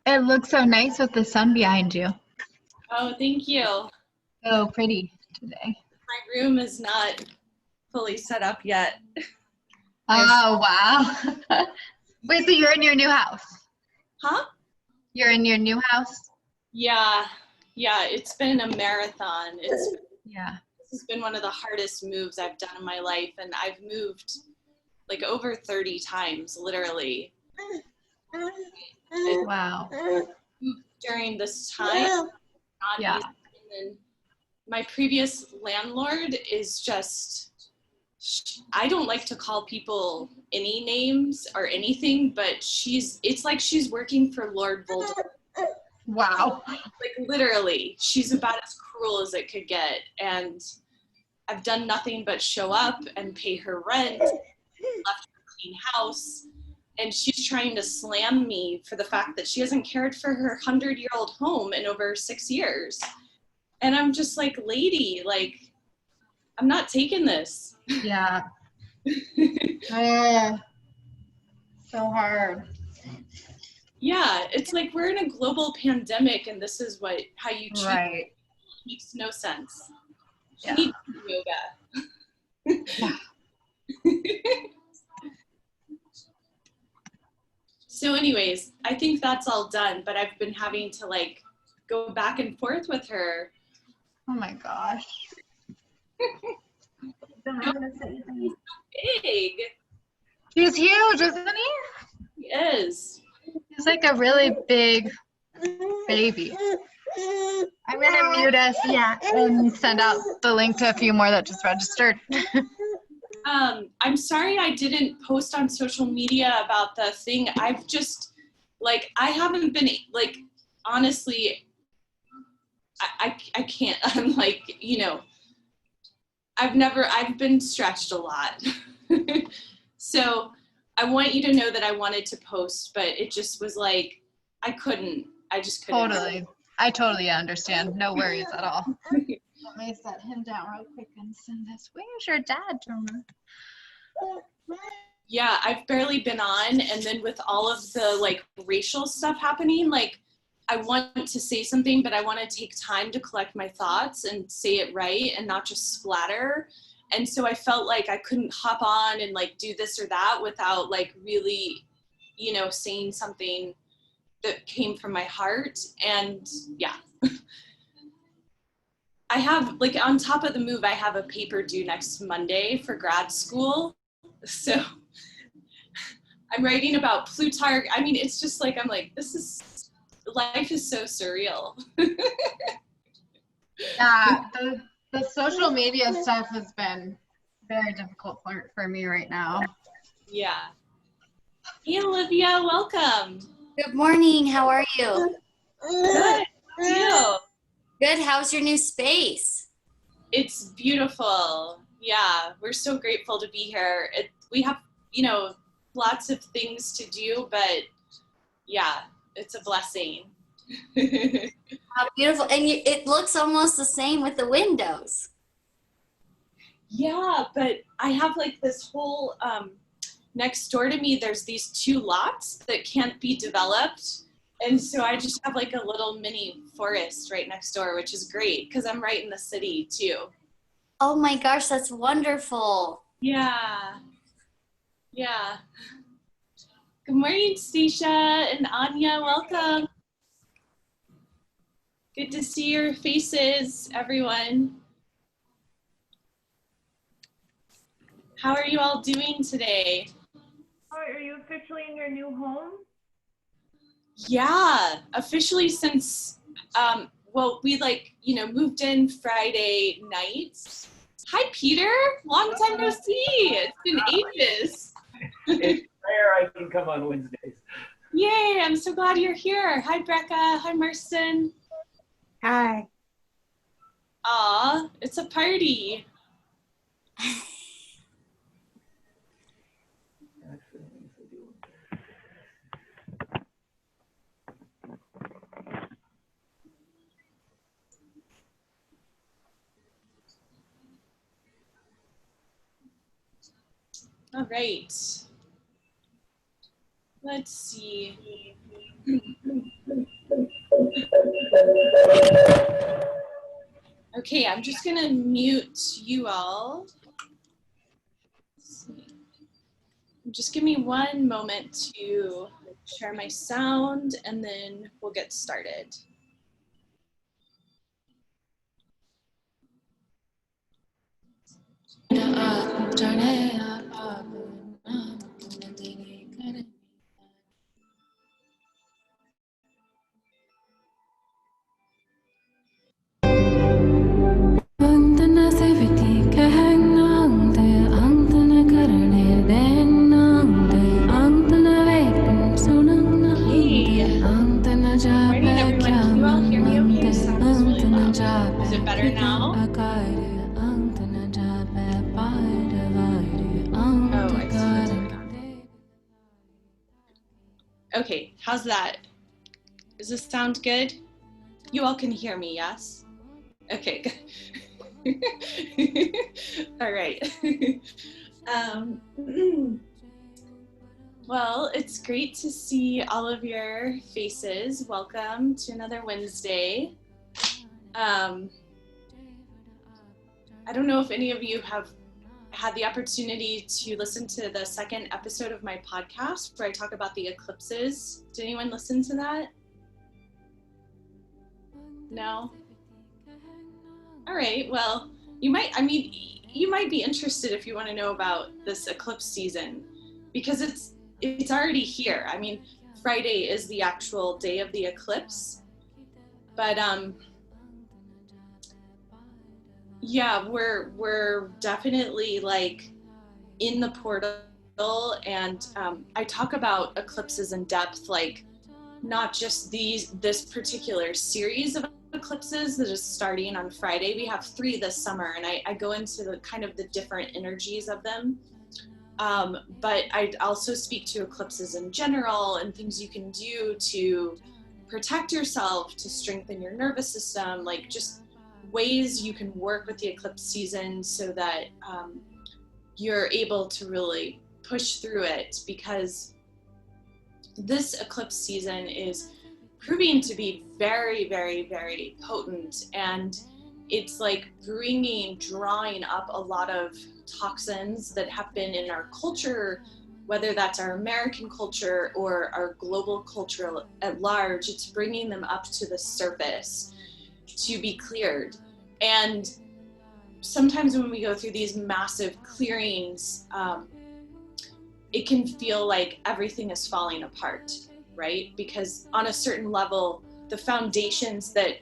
It looks so nice with the sun behind you. Oh, thank you. So pretty today. My room is not fully set up yet. Oh, wow. Wait, so you're in your new house? Huh? You're in your new house? Yeah. Yeah, it's been a marathon. This has been one of the hardest moves I've done in my life, and I've moved like over 30 times, literally. Wow. During this time, not easy. And then my previous landlord is just, I don't like to call people any names or anything, but it's like she's working for Lord Voldemort. Wow. Like literally, she's about as cruel as it could get. And I've done nothing but show up and pay her rent, left her a clean house, and she's trying to slam me for the fact that she hasn't cared for her 100-year-old home in over 6 years. And I'm just like, lady, like, I'm not taking this. Yeah. So hard. Yeah, it's like we're in a global pandemic, and this is how you treat Right. it. Makes no sense. She Yeah. needs yoga. Yeah. So anyways, I think that's all done, but I've been having to like go back and forth with her. Oh my gosh. Big. He's huge, isn't he? He is. He's like a really big baby. I'm gonna mute us, and send out the link to a few more that just registered. I'm sorry I didn't post on social media about the thing. I've just, like, I haven't been, like, honestly, I can't, I'm like, you know, I've been stretched a lot. So I want you to know that I wanted to post, but it just was like, I just couldn't. Totally. I totally understand. No worries at all. Let me set him down real quick and send this. Where's your dad, Jerma? Yeah, I've barely been on, and then with all of the like racial stuff happening, like I want to say something, but I want to take time to collect my thoughts and say it right and not just splatter. And so I felt like I couldn't hop on and like do this or that without like really, you know, saying something that came from my heart. And yeah. I have, like, on top of the move, I have a paper due next Monday for grad school. So I'm writing about Plutarch. I mean, it's just like, I'm like, life is so surreal. Yeah, the social media stuff has been very difficult for me right now. Yeah. Hey, Olivia, welcome. Good morning. How are you? Good. How are you? Good. How's your new space? It's beautiful. Yeah, we're so grateful to be here. We have, you know, lots of things to do, but yeah, it's a blessing. How beautiful. And it looks almost the same with the windows. Yeah, but I have like this whole, next door to me, there's these 2 lots that can't be developed. And so I just have like a little mini forest right next door, which is great because I'm right in the city too. Oh my gosh, that's wonderful. Yeah. Yeah. Good morning, Stacia and Anya. Welcome. Good to see your faces, everyone. How are you all doing today? Are you officially in your new home? Yeah, officially since, well, we like, you know, moved in Friday night. Hi, Peter. Long time no see. It's been ages. It's rare I can come on Wednesdays. Yay, I'm so glad you're here. Hi, Brecca. Hi, Marston. Hi. Aw, it's a party. All right. Let's see. Okay, I'm just gonna mute you all. Let's see. Just give me one moment to share my sound and then we'll get started. Morning, everyone. Can you all hear me okay? Sound is really loud. Is it better now? Oh, I see what's going on. Okay, how's that? Does this sound good? You all can hear me, yes? Okay, good. All right. Well, it's great to see all of your faces. Welcome to another Wednesday. I don't know if any of you have had the opportunity to listen to the second episode of my podcast where I talk about the eclipses. Did anyone listen to that? No? All right, well, you might be interested if you want to know about this eclipse season because it's already here. I mean, Friday is the actual day of the eclipse, but yeah, we're definitely like in the portal, and I talk about eclipses in depth, like not just this particular series of eclipses that is starting on Friday. We have 3 this summer, and I go into the kind of the different energies of them. But I also speak to eclipses in general and things you can do to protect yourself, to strengthen your nervous system, like just ways you can work with the eclipse season so that you're able to really push through it, because this eclipse season is proving to be very, very, very potent, and it's like drawing up a lot of toxins that have been in our culture, whether that's our American culture or our global culture at large. It's bringing them up to the surface to be cleared. And sometimes when we go through these massive clearings, it can feel like everything is falling apart, right? Because on a certain level, the foundations that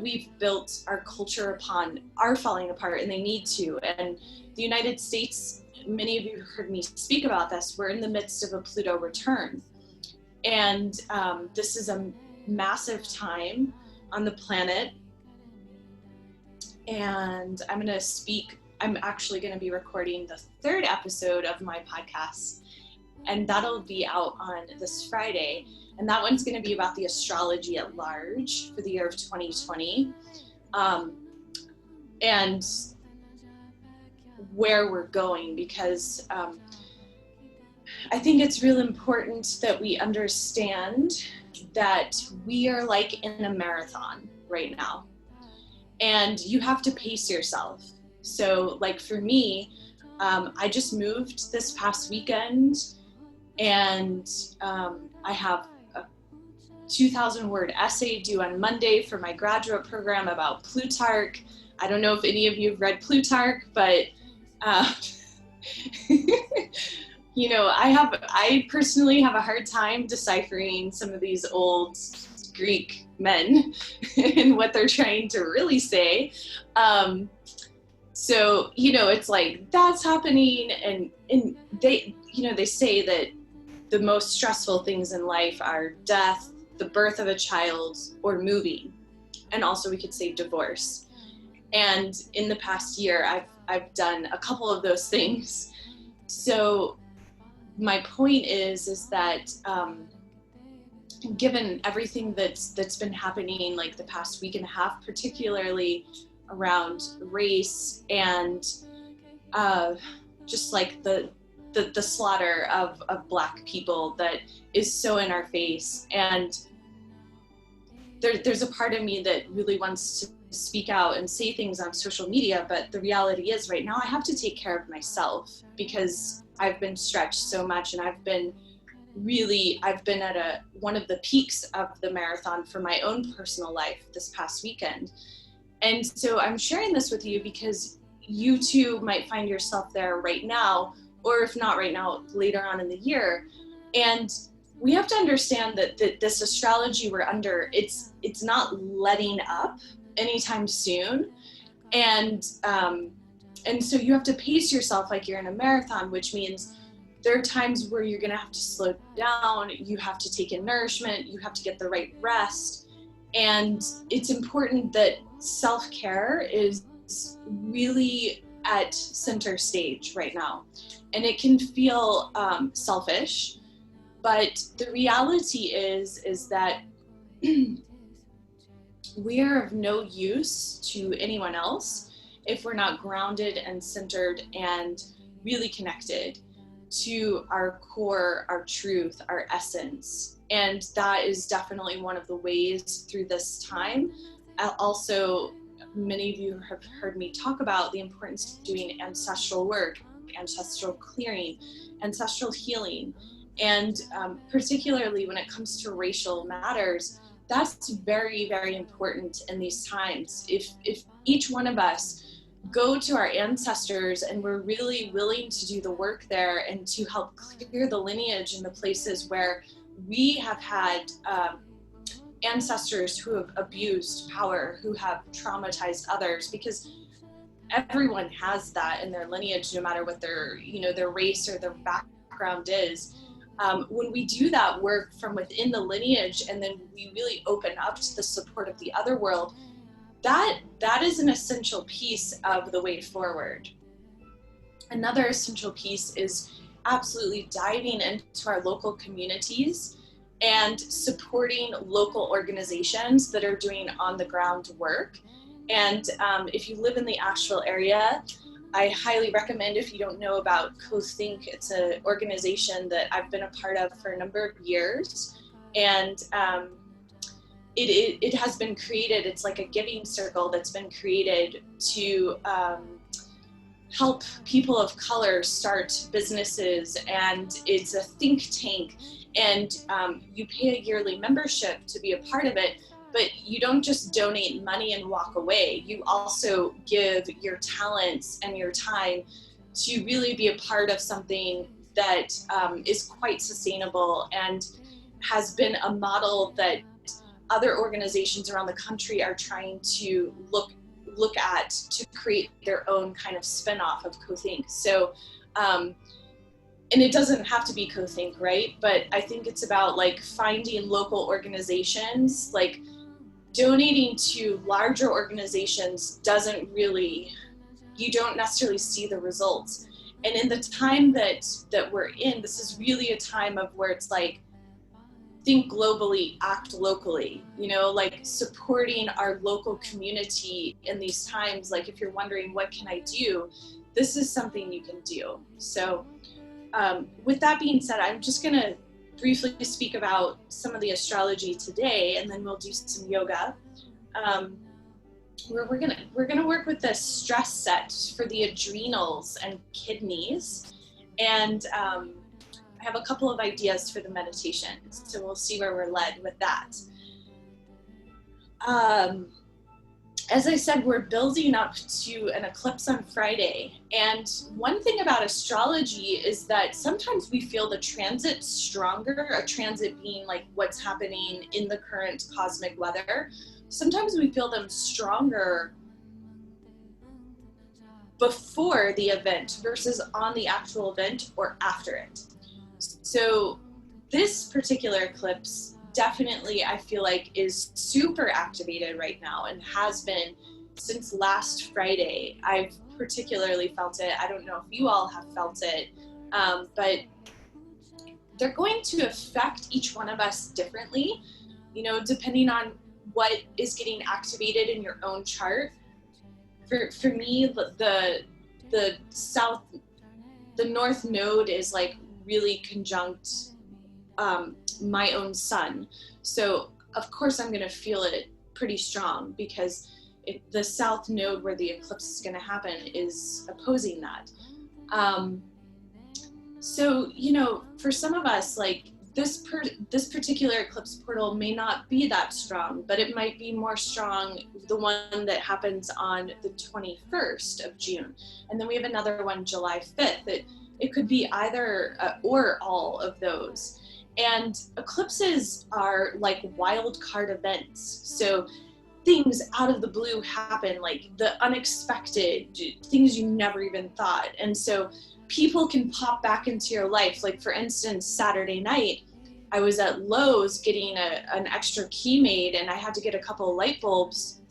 we've built our culture upon are falling apart, and they need to. And the United States, many of you heard me speak about this, we're in the midst of a Pluto return. And this is a massive time on the planet. And I'm actually going to be recording the 3rd episode of my podcast, and that'll be out on this Friday. And that one's going to be about the astrology at large for the year of 2020, and where we're going, because I think it's real important that we understand that we are like in a marathon right now, and you have to pace yourself. So like for me, I just moved this past weekend, and I have a 2,000 word essay due on Monday for my graduate program about Plutarch. I don't know if any of you have read Plutarch, but you know, I personally have a hard time deciphering some of these old Greek men and what they're trying to really say. So, you know, it's like that's happening, and they, you know, they say that the most stressful things in life are death, the birth of a child, or moving. And also we could say divorce. And in the past year, I've done a couple of those things. So my point is that given everything that's been happening like the past week and a half, particularly around race and just like the the slaughter of Black people that is so in our face. And there's a part of me that really wants to speak out and say things on social media, but the reality is right now I have to take care of myself because I've been stretched so much, and I've been at one of the peaks of the marathon for my own personal life this past weekend. And so I'm sharing this with you because you too might find yourself there right now, or if not right now, later on in the year. And we have to understand that this astrology we're under, it's not letting up anytime soon. And so you have to pace yourself like you're in a marathon, which means there are times where you're gonna have to slow down, you have to take in nourishment, you have to get the right rest. And it's important that self-care is really at center stage right now. And it can feel selfish, but the reality is that we are of no use to anyone else if we're not grounded and centered and really connected to our core, our truth, our essence. And that is definitely one of the ways through this time. Also, many of you have heard me talk about the importance of doing ancestral work, ancestral clearing, ancestral healing. And particularly when it comes to racial matters, that's very, very important in these times. If each one of us go to our ancestors and we're really willing to do the work there and to help clear the lineage in the places where we have had ancestors who have abused power, who have traumatized others, because everyone has that in their lineage, no matter what their race or their background is. When we do that work from within the lineage, and then we really open up to the support of the other world, that is an essential piece of the way forward. Another essential piece is absolutely diving into our local communities and supporting local organizations that are doing on the ground work. And if you live in the Asheville area, I highly recommend, if you don't know about CoThink, it's an organization that I've been a part of for a number of years. And it has been created, it's like a giving circle that's been created to help people of color start businesses. And it's a think tank, and you pay a yearly membership to be a part of it. But you don't just donate money and walk away. You also give your talents and your time to really be a part of something that is quite sustainable and has been a model that other organizations around the country are trying to look at to create their own kind of spin-off of CoThink. So, and it doesn't have to be CoThink, right? But I think it's about like finding local organizations, like donating to larger organizations doesn't really, you don't necessarily see the results. And in the time that we're in, this is really a time of where it's like, think globally, act locally, like supporting our local community in these times. Like if you're wondering, what can I do? This is something you can do. So with that being said, I'm just gonna briefly speak about some of the astrology today, and then we'll do some yoga. We're gonna work with the stress set for the adrenals and kidneys, and I have a couple of ideas for the meditation, so we'll see where we're led with that. As I said, we're building up to an eclipse on Friday. And one thing about astrology is that sometimes we feel the transit stronger, a transit being like what's happening in the current cosmic weather. Sometimes we feel them stronger before the event versus on the actual event or after it. So this particular eclipse definitely, I feel like, is super activated right now and has been since last Friday. I've particularly felt it. I don't know if you all have felt it, but they're going to affect each one of us differently, depending on what is getting activated in your own chart. For me, the the North Node is like really conjunct my own sun. So of course I'm going to feel it pretty strong because the South Node where the eclipse is going to happen is opposing that. So, you know, for some of us, like this particular eclipse portal may not be that strong, but it might be more strong, the one that happens on the 21st of June. And then we have another one July 5th. It could be either or all of those. And eclipses are like wild card events. So things out of the blue happen, like the unexpected, things you never even thought. And so people can pop back into your life. Like for instance, Saturday night, I was at Lowe's getting an extra key made, and I had to get a couple of light bulbs.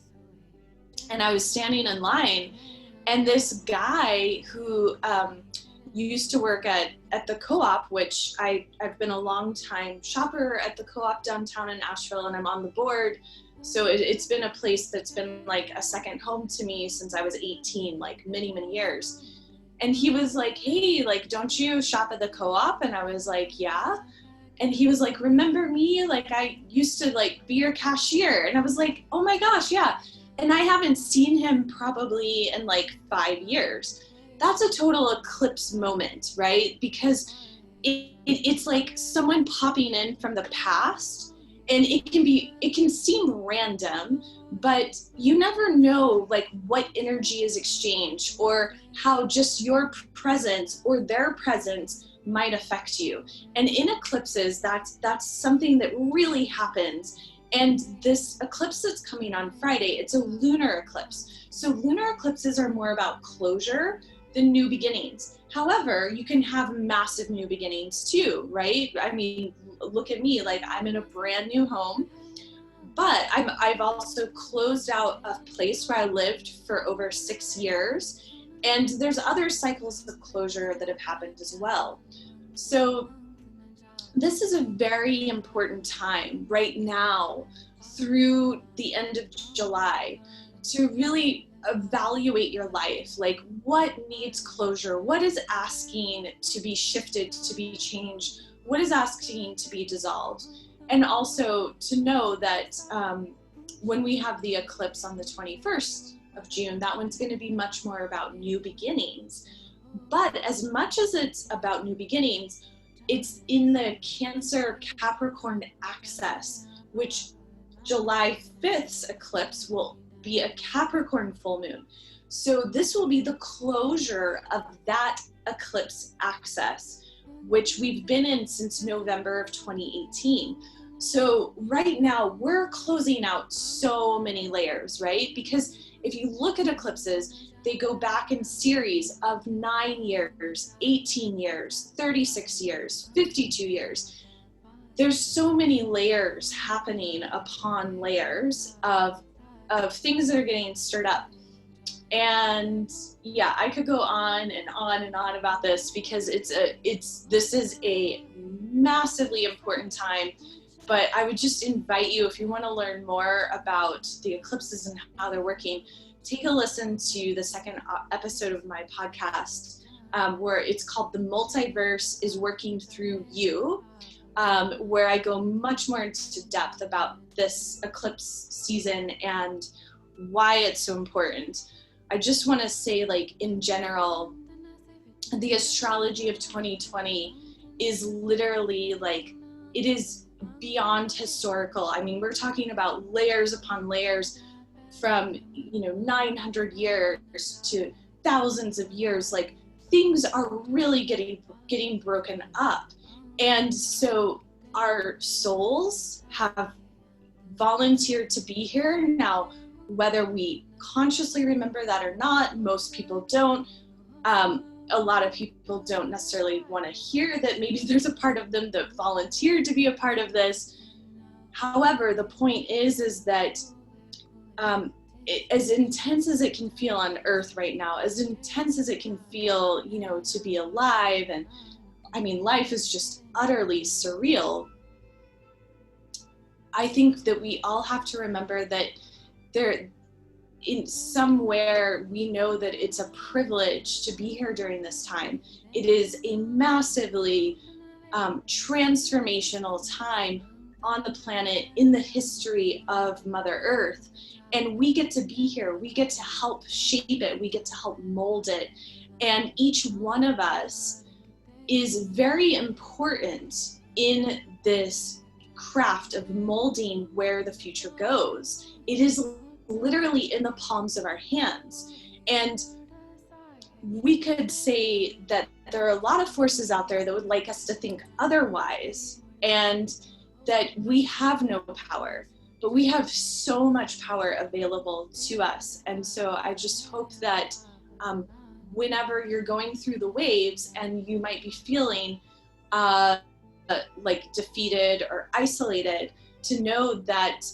And I was standing in line, and this guy who used to work at the co-op, which I've been a long time shopper at the co-op downtown in Asheville, and I'm on the board. So it's been a place that's been like a second home to me since I was 18, like many, many years. And he was like, hey, like, don't you shop at the co-op? And I was like, yeah. And he was like, remember me? Like, I used to like be your cashier. And I was like, oh my gosh, yeah. And I haven't seen him probably in like 5 years. That's a total eclipse moment, right? Because it's like someone popping in from the past. And it can seem random, but you never know like what energy is exchanged or how just your presence or their presence might affect you. And in eclipses, that's something that really happens. And this eclipse that's coming on Friday, it's a lunar eclipse. So lunar eclipses are more about closure than new beginnings. However, you can have massive new beginnings too, right? I mean, look at me, like I'm in a brand new home, but I've also closed out a place where I lived for over 6 years. And there's other cycles of closure that have happened as well. So this is a very important time right now through the end of July to really evaluate your life. Like what needs closure? What is asking to be shifted, to be changed? What is asking to be dissolved? And also to know that when we have the eclipse on the 21st of June, that one's going to be much more about new beginnings. But as much as it's about new beginnings, it's in the Cancer Capricorn axis, which July 5th's eclipse will be a Capricorn full moon. So this will be the closure of that eclipse axis, which we've been in since November of 2018. So right now we're closing out so many layers, right? Because if you look at eclipses, they go back in series of 9 years, 18 years, 36 years, 52 years. There's so many layers happening upon layers of things that are getting stirred up. And yeah, I could go on and on and on about this because this is a massively important time. But I would just invite you, if you want to learn more about the eclipses and how they're working, take a listen to the second episode of my podcast, where it's called The Multiverse is Working Through You, where I go much more into depth about this eclipse season and why it's so important. I just want to say, like, in general, the astrology of 2020 is literally like, it is beyond historical. I mean, we're talking about layers upon layers from, 900 years to thousands of years. Like, things are really getting broken up. And so our souls have volunteered to be here. Now, whether we consciously remember that or not, most people don't. A lot of people don't necessarily want to hear that maybe there's a part of them that volunteered to be a part of this. However, the point is that as intense as it can feel on Earth right now, as intense as it can feel, to be alive, and I mean, life is just utterly surreal. I think that we all have to remember that in somewhere we know that it's a privilege to be here during this time. It is a massively transformational time on the planet in the history of Mother Earth. And we get to be here. We get to help shape it. We get to help mold it. And each one of us is very important in this craft of molding where the future goes. It is literally in the palms of our hands. And we could say that there are a lot of forces out there that would like us to think otherwise, and that we have no power, but we have so much power available to us. And so I just hope that whenever you're going through the waves and you might be feeling like defeated or isolated, to know that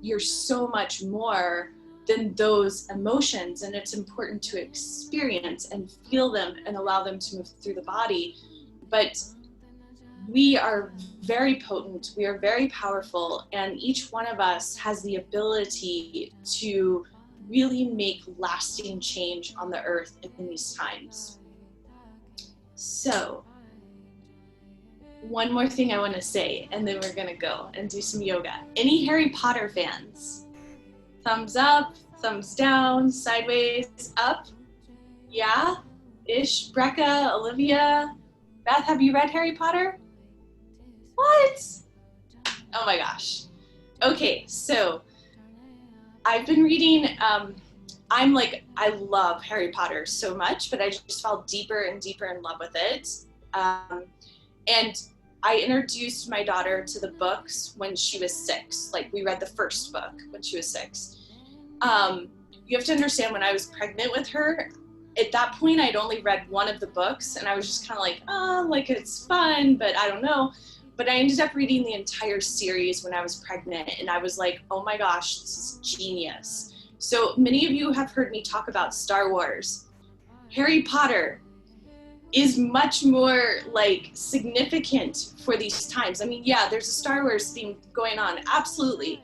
you're so much more than those emotions, and it's important to experience and feel them and allow them to move through the body. But we are very potent, we are very powerful, and each one of us has the ability to really make lasting change on the earth in these times. So, one more thing I want to say, and then we're gonna go and do some yoga. Any Harry Potter fans? Thumbs up, thumbs down, sideways, up? Yeah? Ish, Brecca, Olivia, Beth, have you read Harry Potter? What? Oh my gosh. Okay, so I've been reading, I love Harry Potter so much, but I just fell deeper and deeper in love with it. And I introduced my daughter to the books when she was 6. Like, we read the first book when she was 6. You have to understand, when I was pregnant with her, at that point I'd only read one of the books, and I was just kind of like, oh, like, it's fun, but I don't know. But I ended up reading the entire series when I was pregnant, and I was like, oh my gosh, this is genius. So many of you have heard me talk about Star Wars. Harry Potter is much more like significant for these times. I mean, yeah, there's a Star Wars theme going on, absolutely.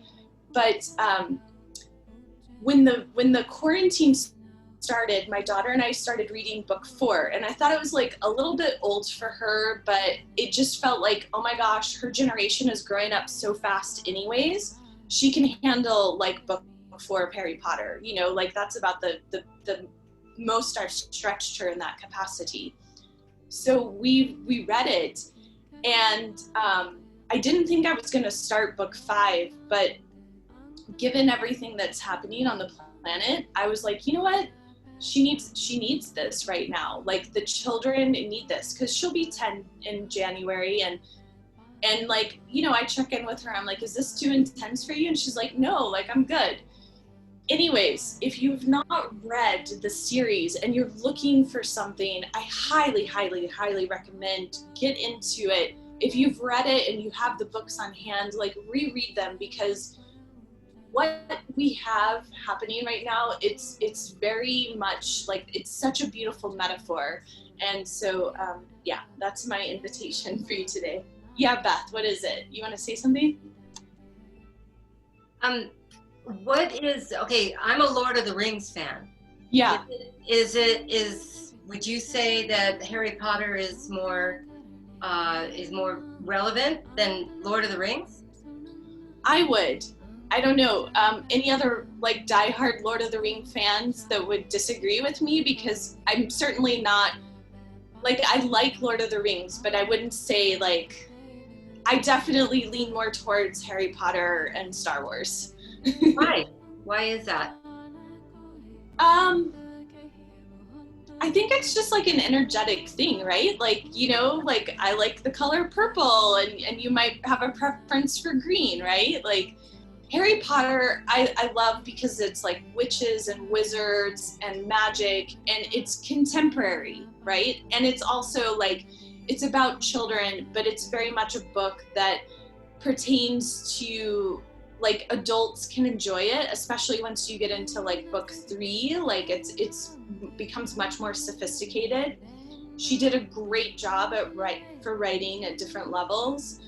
But when the quarantine started, my daughter and I started reading book 4, and I thought it was like a little bit old for her, but it just felt like, oh my gosh, her generation is growing up so fast anyways. She can handle like book 4 of Harry Potter, you know, like that's about the most I've stretched her in that capacity. So we read it, and I didn't think I was going to start book 5, but given everything that's happening on the planet, I was like, you know what? She needs this right now. Like, the children need this, because she'll be 10 in January, and like, you know, I check in with her. I'm like, is this too intense for you? And she's like, no, like, I'm good. Anyways, if you've not read the series and you're looking for something, I highly, highly, highly recommend get into it. If you've read it and you have the books on hand, like, reread them, because what we have happening right now, it's very much like, it's such a beautiful metaphor. And so, yeah, that's my invitation for you today. Yeah, Beth, what is it? You want to say something? Okay, I'm a Lord of the Rings fan. Yeah. Would you say that Harry Potter is more relevant than Lord of the Rings? I would. I don't know. Any other like diehard Lord of the Rings fans that would disagree with me? Because I'm certainly not, like, I like Lord of the Rings, but I wouldn't say, like, I definitely lean more towards Harry Potter and Star Wars. Why? Why is that? I think it's just like an energetic thing, right? Like, you know, like, I like the color purple, and you might have a preference for green, right? Like, Harry Potter, I love because it's like witches and wizards and magic, and it's contemporary, right? And it's also like, it's about children, but it's very much a book that pertains to, like, adults can enjoy it, especially once you get into like book 3. Like, it's becomes much more sophisticated. She did a great job for writing at different levels.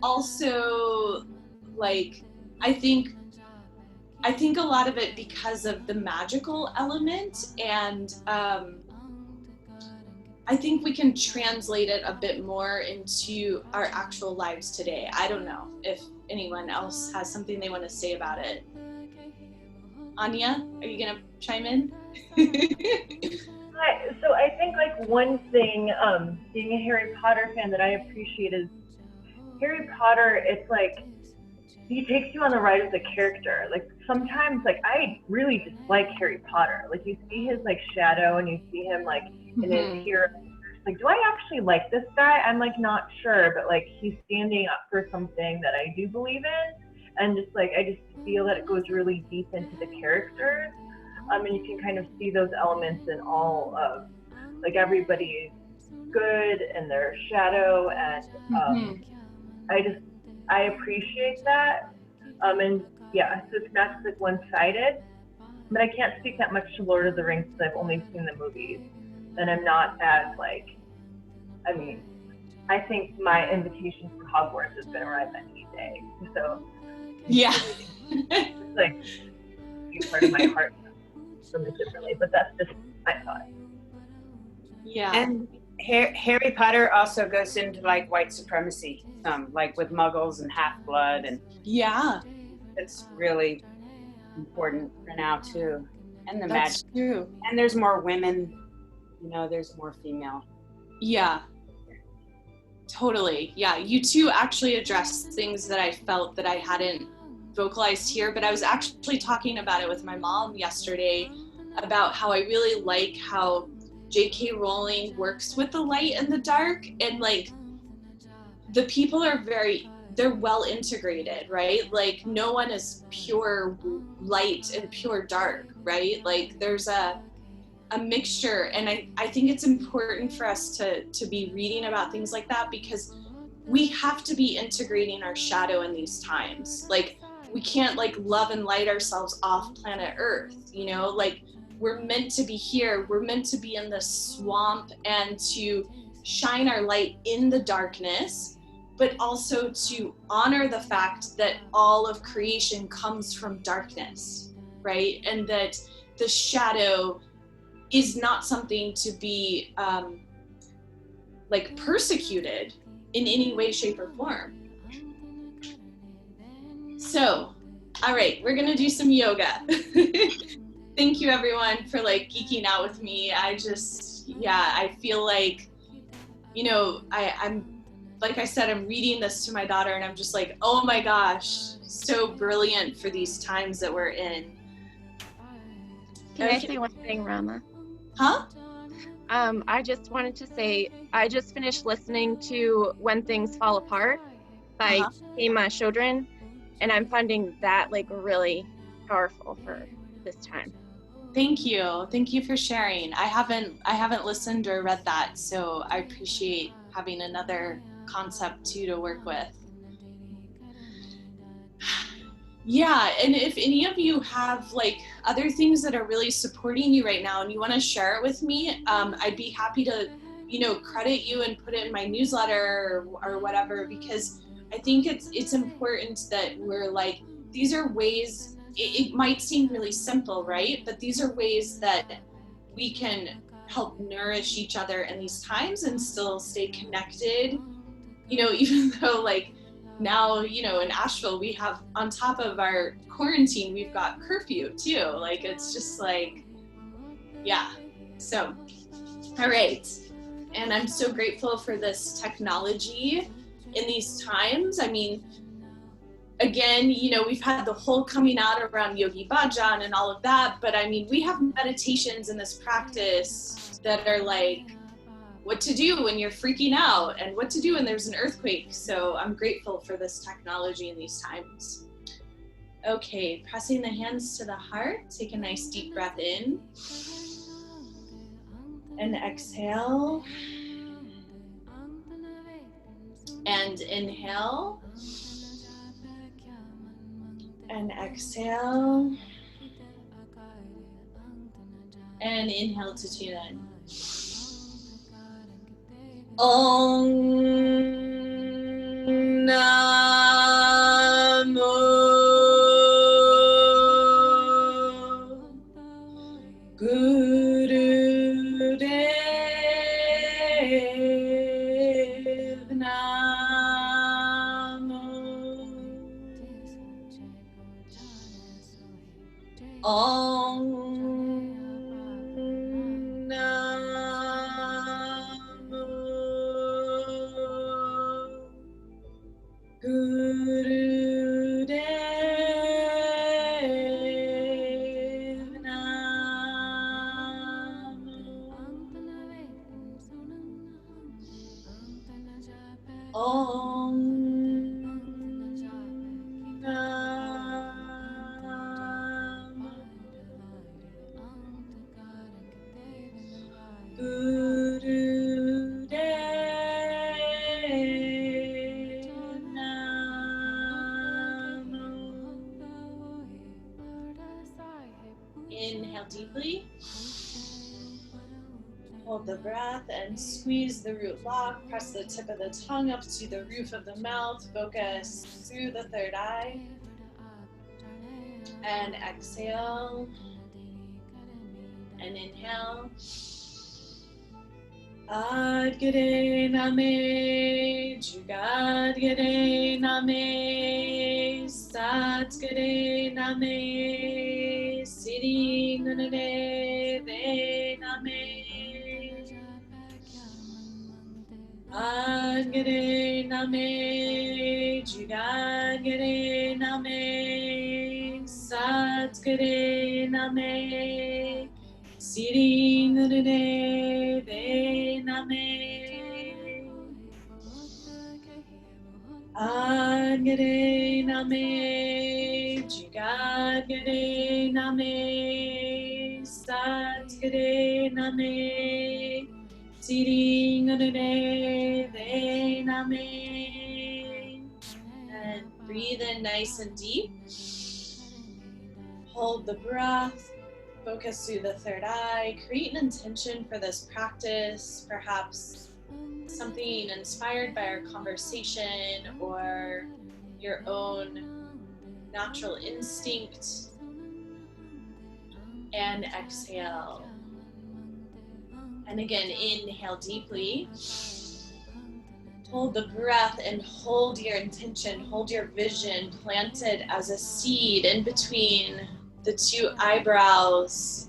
Also, like, I think I think a lot of it because of the magical element, and I think we can translate it a bit more into our actual lives today. I don't know if anyone else has something they want to say about it. Anya, are you gonna chime in? So I think like one thing, being a Harry Potter fan, that I appreciate is Harry Potter. It's like he takes you on the ride of the character. Like sometimes, like I really dislike Harry Potter. Like you see his like shadow, and you see him like in his hero. Like, do I actually like this guy? I'm like not sure, but like he's standing up for something that I do believe in, and just like I just feel that it goes really deep into the characters. And you can kind of see those elements in all of like everybody's good and their shadow, and I appreciate that. And yeah, so it's not just like one-sided, but I can't speak that much to Lord of the Rings because I've only seen the movies, and I'm not as like, I mean, I think my invitation for Hogwarts has been arrived any day, so Yeah. it's like a part of my heart from it differently, but that's just my thought. Yeah. And Harry Potter also goes into like white supremacy, like with Muggles and Half-Blood, and Yeah, it's really important for now too. And the that's magic, true. and there's more women. You know, there's more female. Yeah, totally. Yeah, you two actually addressed things that I felt that I hadn't vocalized here, but I was actually talking about it with my mom yesterday about how I really like how J.K. Rowling works with the light and the dark, and like the people are they're well integrated, right? Like no one is pure light and pure dark, right? Like there's a mixture, and I think it's important for us to be reading about things like that, because we have to be integrating our shadow in these times. Like we can't like love and light ourselves off planet Earth, you know? Like we're meant to be here, we're meant to be in the swamp and to shine our light in the darkness, but also to honor the fact that all of creation comes from darkness, right? And that the shadow is not something to be like persecuted in any way, shape, or form. So, all right, we're gonna do some yoga. Thank you everyone for like geeking out with me. I feel like, you know, I'm like I said, I'm reading this to my daughter and I'm just like, oh my gosh, so brilliant for these times that we're in. Can I say one thing, Rama? Huh? I just wanted to say, I just finished listening to When Things Fall Apart by Kema Shodrin, and I'm finding that like really powerful for this time. Thank you for sharing. I haven't listened or read that, so I appreciate having another concept too to work with. Yeah, and if any of you have like other things that are really supporting you right now and you want to share it with me, I'd be happy to, you know, credit you and put it in my newsletter or whatever, because I think it's important that we're like, these are ways, it might seem really simple, right? But these are ways that we can help nourish each other in these times and still stay connected, you know, even though like now, you know, in Asheville, we have, on top of our quarantine, we've got curfew too. Like, it's just like, yeah. So, all right. And I'm so grateful for this technology in these times. I mean, again, you know, we've had the whole coming out around Yogi Bhajan and all of that, but I mean, we have meditations in this practice that are like, what to do when you're freaking out and what to do when there's an earthquake. So I'm grateful for this technology in these times. Okay, pressing the hands to the heart. Take a nice deep breath in. And exhale. And inhale. And exhale. And inhale to tune in. Om Namo Om Namo Gurudev Namo. Om Namo Gurudev Namo. Inhale deeply. Hold the breath and squeeze the root lock. Press the tip of the tongue up to the roof of the mouth. Focus through the third eye. And exhale. And inhale. Adgare Name, Jugadgare Name, Satgare Name, Siddhi Gunadeve Name. Adgare Name, Jugadgare Name, Satgare Name, Siddhi Gunadeve Name. Adgare Name, Jugadgare Name, Satgare Name, Siddhi Gunadeve Name. And breathe in nice and deep. Hold the breath. Focus through the third eye. Create an intention for this practice, perhaps something inspired by our conversation or your own natural instinct. And exhale. And again, inhale deeply. Hold the breath and hold your intention, hold your vision planted as a seed in between the two eyebrows,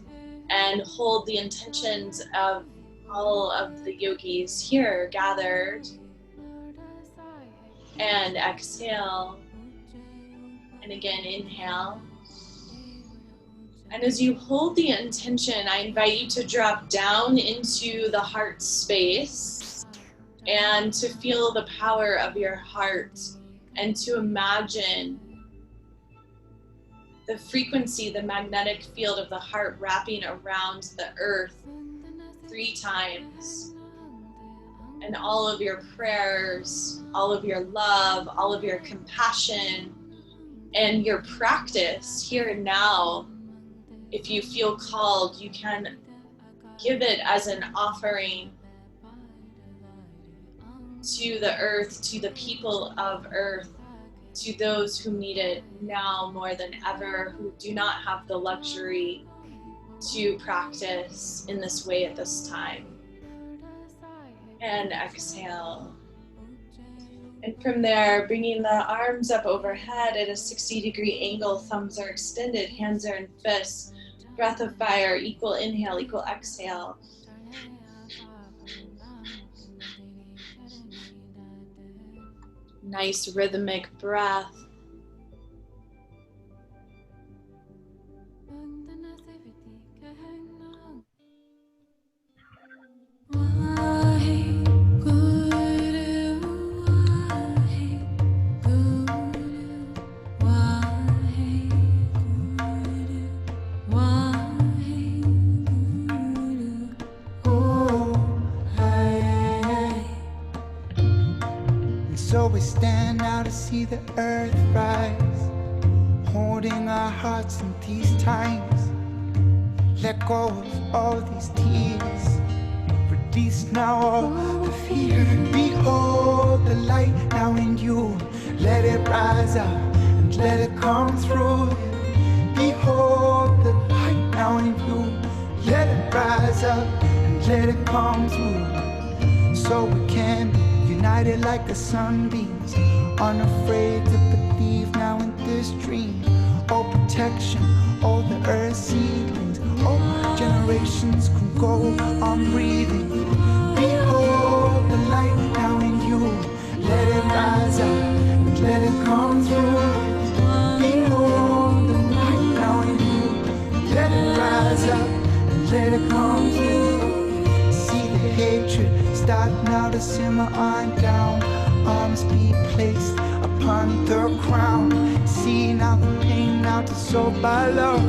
and hold the intentions of all of the yogis here gathered. And exhale. And again, inhale. And as you hold the intention, I invite you to drop down into the heart space and to feel the power of your heart and to imagine the frequency, the magnetic field of the heart wrapping around the earth 3 times. And all of your prayers, all of your love, all of your compassion, and your practice here and now, if you feel called, you can give it as an offering to the earth, to the people of earth, to those who need it now more than ever, who do not have the luxury to practice in this way at this time. And exhale. And from there, bringing the arms up overhead at a 60-degree angle, thumbs are extended, hands are in fists. Breath of fire, equal inhale, equal exhale. Nice rhythmic breath. So we stand now to see the earth rise, holding our hearts in these times. Let go of all these tears, release now all the fear. Behold the light now in you, let it rise up and let it come through. Behold the light now in you, let it rise up and let it come through. So we can be united like the sunbeams, unafraid to believe now in this dream. oh protection, oh the earth seedlings, oh generations can go on breathing. Behold the light now in you, let it rise up and let it come through. Behold the light now in you, let it rise up and let it come through. See the hatred start now to simmer on down, arms be placed upon the crown. See now the pain now to soul by love.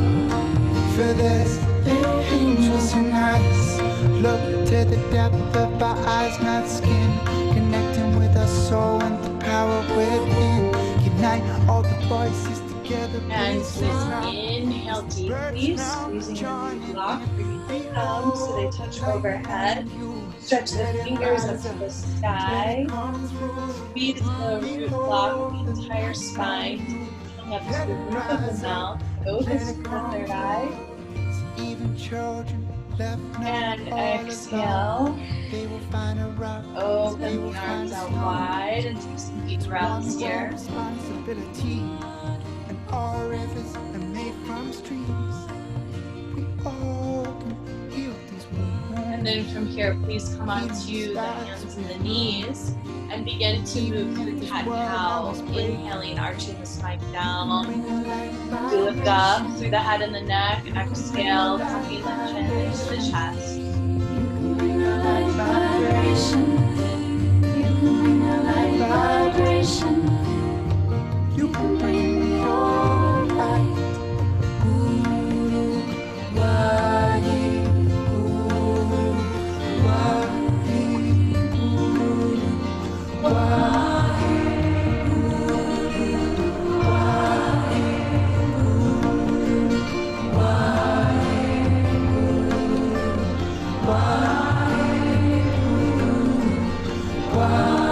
For there's angels in us. Look to the depth of our eyes, not skin, connecting with our soul and the power within. Unite all the voices together. And please inhale deeply, squeezing your knee block, bringing the palms so they touch overhead. Stretch the fingers up to the sky. Squeeze the root block, the entire spine, coming up to the roof of the mouth. Open the third eye. And exhale. Open the arms out wide and take some deep breaths here. And all rivers are made from streams. We all can heal these wounds. And then from here, please come onto the hands and the knees and begin to move through cat-cow. Inhaling, arching the spine down. We lift up through the head and the neck. Exhale, tucking the chin into the chest. Vibration. You can bring a light vibration. You can bring your light. Guru, Wadi, Guru, Wadi, Guru, Wadi, Guru, Wadi, Guru, Wadi, Guru, Wadi.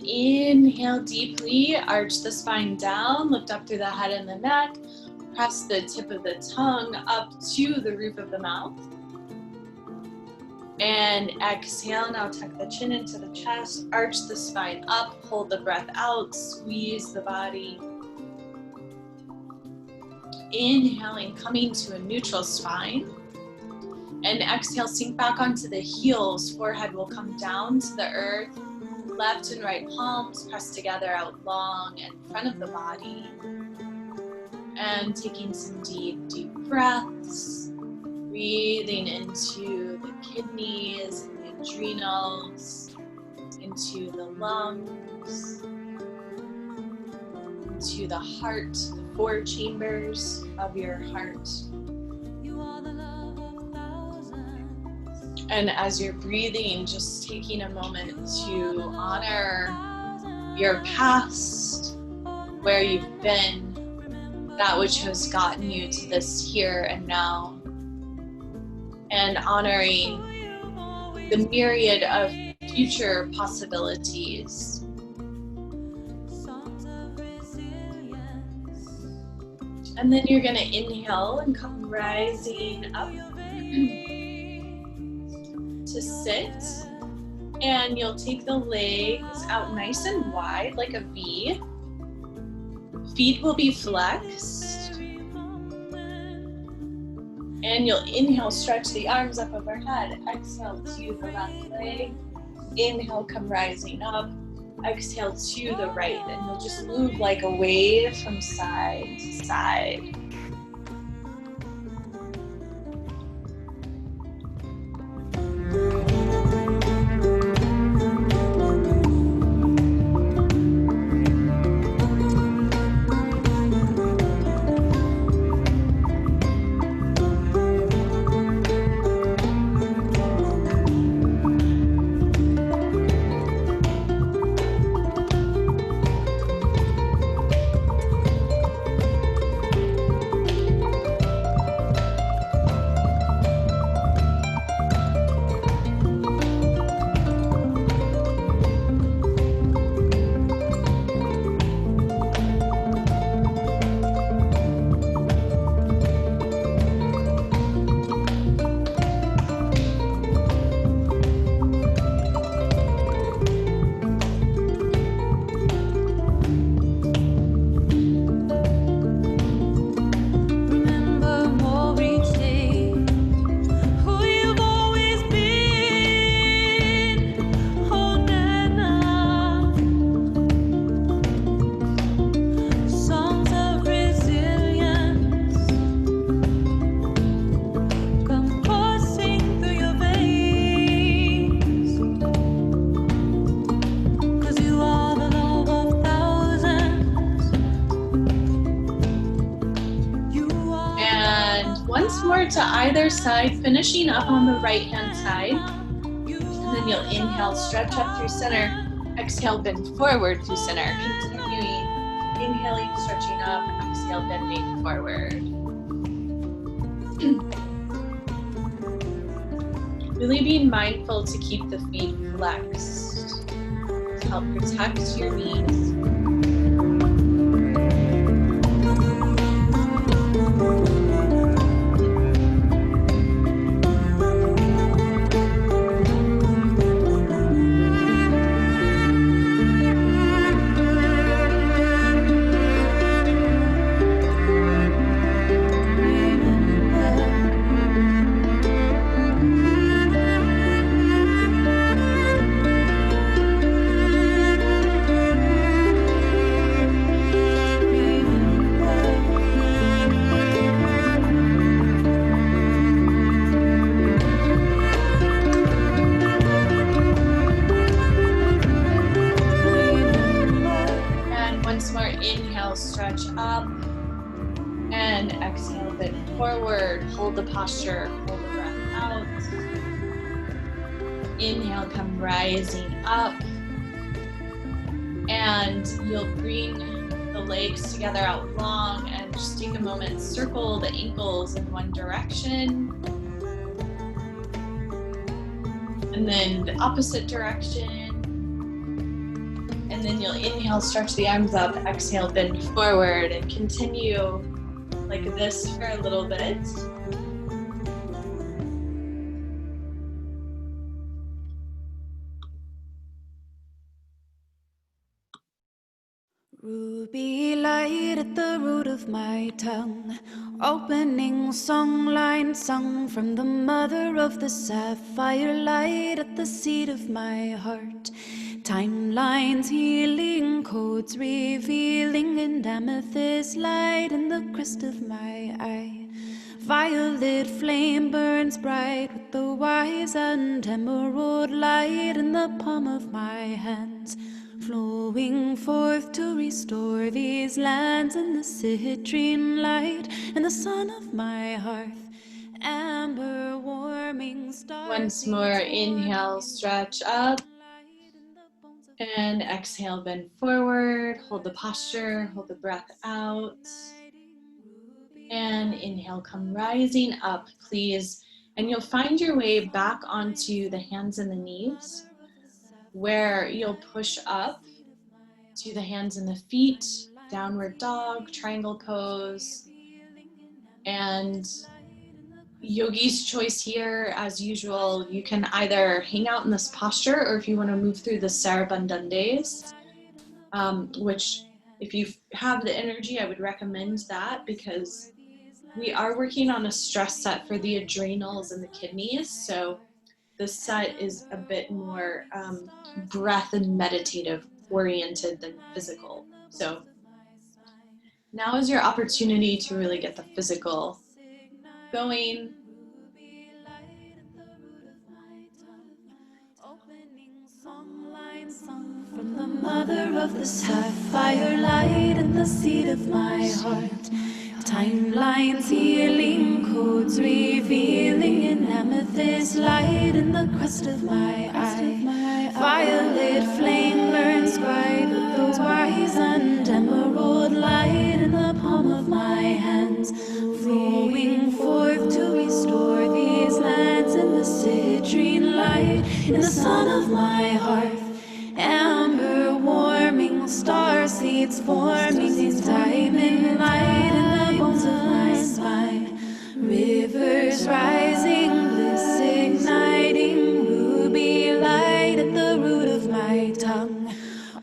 Inhale deeply ready, arch the spine down, lift up through the head and the neck, press the tip of the tongue up to the roof of the mouth. And exhale, now tuck the chin into the chest, arch the spine up, hold the breath out, squeeze the body. Inhaling, coming to a neutral spine. And exhale, sink back onto the heels, forehead will come down to the earth. Left and right palms press together out long in front of the body. And taking some deep, deep breaths. Breathing into the kidneys and the adrenals, into the lungs, into the heart, the 4 chambers of your heart. And as you're breathing, just taking a moment to honor your past, where you've been, that which has gotten you to this here and now. And honoring the myriad of future possibilities. And then you're going to inhale and come rising up to sit. And you'll take the legs out nice and wide like a V. Feet will be flexed. And you'll inhale, stretch the arms up overhead. Exhale to the left leg. Inhale, come rising up. Exhale to the right. And you'll just move like a wave from side to side. To either side, finishing up on the right hand side. And then you'll inhale, stretch up through center. Exhale, bend forward through center. Continuing, inhaling, stretching up. Exhale, bending forward. Really being mindful to keep the feet flexed to help protect your knees. Posture, hold the breath out. Inhale, come rising up. And you'll bring the legs together out long and just take a moment, circle the ankles in one direction. And then the opposite direction. And And then you'll inhale, stretch the arms up, exhale, bend forward, and continue like this for a little bit. Ruby light at the root of my tongue, opening songline sung from the mother of the sapphire light at the seat of my heart. Timelines healing, codes revealing, and amethyst light in the crest of my eye. Violet flame burns bright with the wise and emerald light in the palm of my hands, flowing forth to restore these lands in the citrine light and the sun of my hearth. Amber warming stars. Once more, inhale, stretch up. And exhale, bend forward, hold the posture, hold the breath out. And inhale, come rising up, please. And you'll find your way back onto the hands and the knees, where you'll push up to the hands and the feet, downward dog, triangle pose. And yogi's choice here, as usual, you can either hang out in this posture, or if you want to move through the Sarabandhandes, which if you have the energy, I would recommend that, because we are working on a stress set for the adrenals and the kidneys. So this set is a bit more breath and meditative oriented than physical. So now is your opportunity to really get the physical going. From the mother of the sapphire light and the seed of my heart. Timelines healing, codes revealing, in amethyst light in the crest of my eye. Violet flame burns bright with those wise and emerald light in the palm of my hands, flowing forth to restore these lands in the citrine light in the sun of my hearth. Amber warming, star seeds forming, diamond light in the bones of my spine. Rivers rising, bliss igniting, ruby light at the root of my tongue.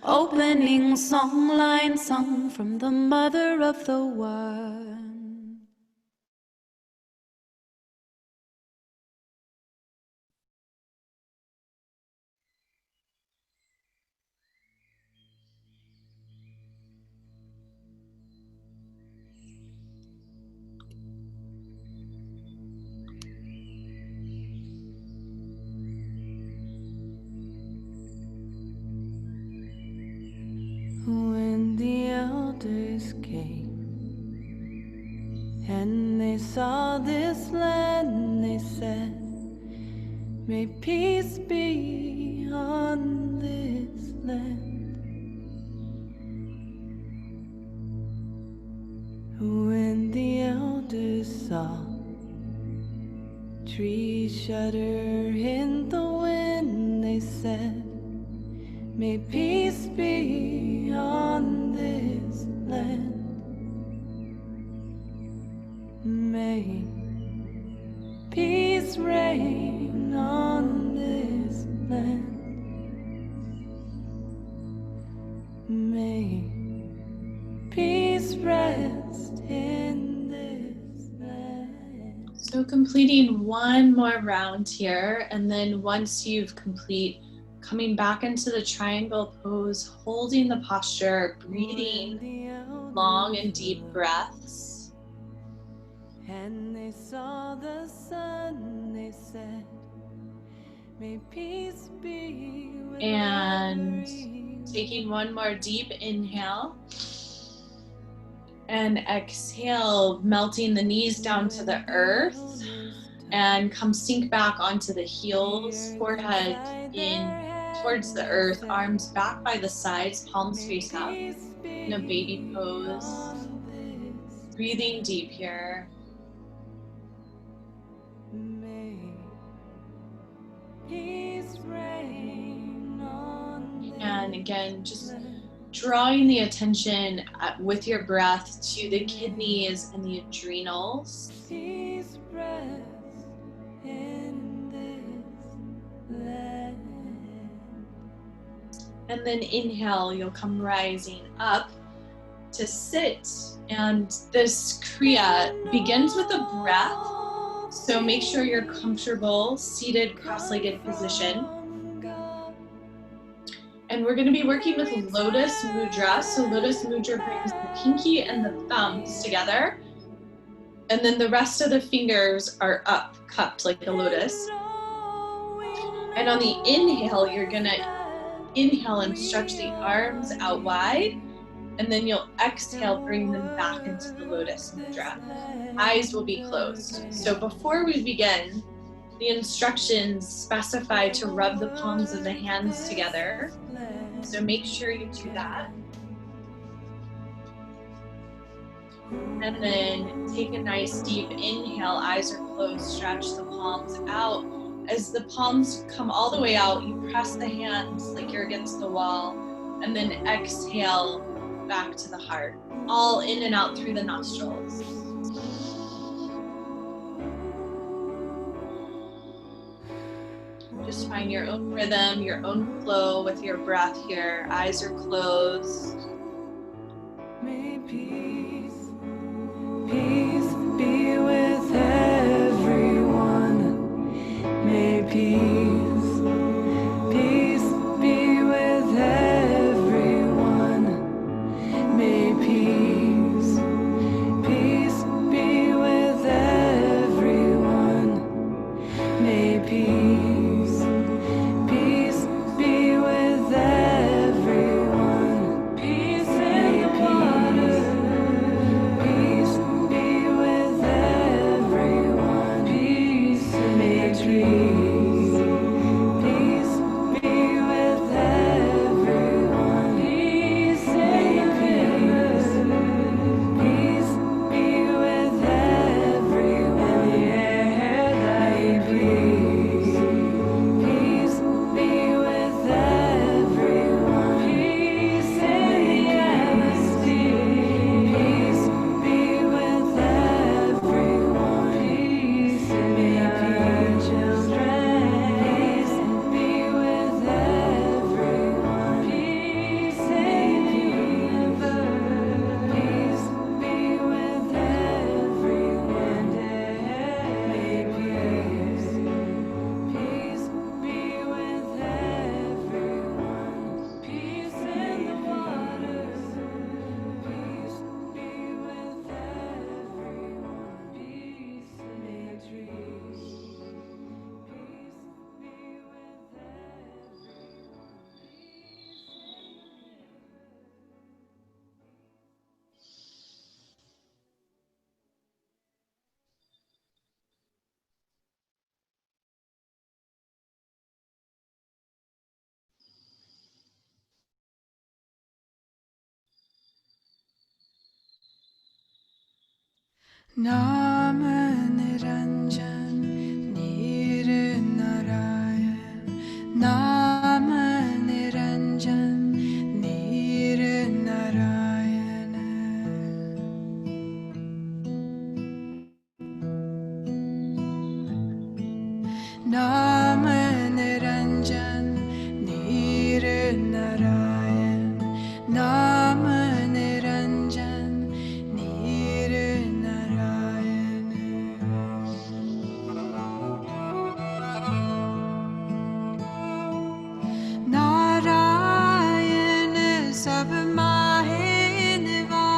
Opening songline sung from the mother of the one. When the elders came and they saw this land, they said, may peace be on this land. When the elders saw trees shudder in the wind, they said, may peace be on this land. May peace reign on this land. May peace rest in this land. So completing one more round here, and then once you've complete, coming back into the triangle pose, holding the posture, breathing long and deep breaths. And they saw the sun, they said, may peace be with And every taking one more deep inhale. And exhale, melting the knees down to the earth. And come sink back onto the heels, forehead in towards the earth, arms back by the sides, palms face up in a baby pose. Breathing deep here. May peace reign on this And again, just drawing the attention with your breath to the kidneys and the adrenals. And then inhale, you'll come rising up to sit. And this Kriya begins with a breath. So make sure you're comfortable, seated, cross-legged position. And we're going to be working with Lotus Mudra. So Lotus Mudra brings the pinky and the thumbs together. And then the rest of the fingers are up, cupped like a lotus. And on the inhale, you're going to inhale and stretch the arms out wide. And then you'll exhale, bring them back into the Lotus Mudra. Eyes will be closed. So before we begin, the instructions specify to rub the palms of the hands together. So make sure you do that. And then take a nice deep inhale, eyes are closed, stretch the palms out. As the palms come all the way out, you press the hands like you're against the wall, and then exhale back to the heart, all in and out through the nostrils. Just find your own rhythm, your own flow with your breath here. Eyes are closed. May peace be with everyone. May peace be with everyone. May peace be with everyone. May peace be with everyone. Peace in the water. Peace be with everyone. Peace in the trees. Peace be with everyone. Peace in the rivers. Peace be with everyone. The air that we breathe. Peace be with everyone. Peace in the atmosphere. Peace be with everyone. Peace in the children. Peace be with everyone. Peace in the universe. Peace be with everyone. May peace be with everyone. Peace in the waters. Peace be with everyone. Peace in the trees. Peace be with Nama Niranjan Niranarayan. Nama Niranjan Niranarayan. Nama Niranjan Niranarayan. Nama Niranjan Niranarayan. Narayana sab maahe nivaas.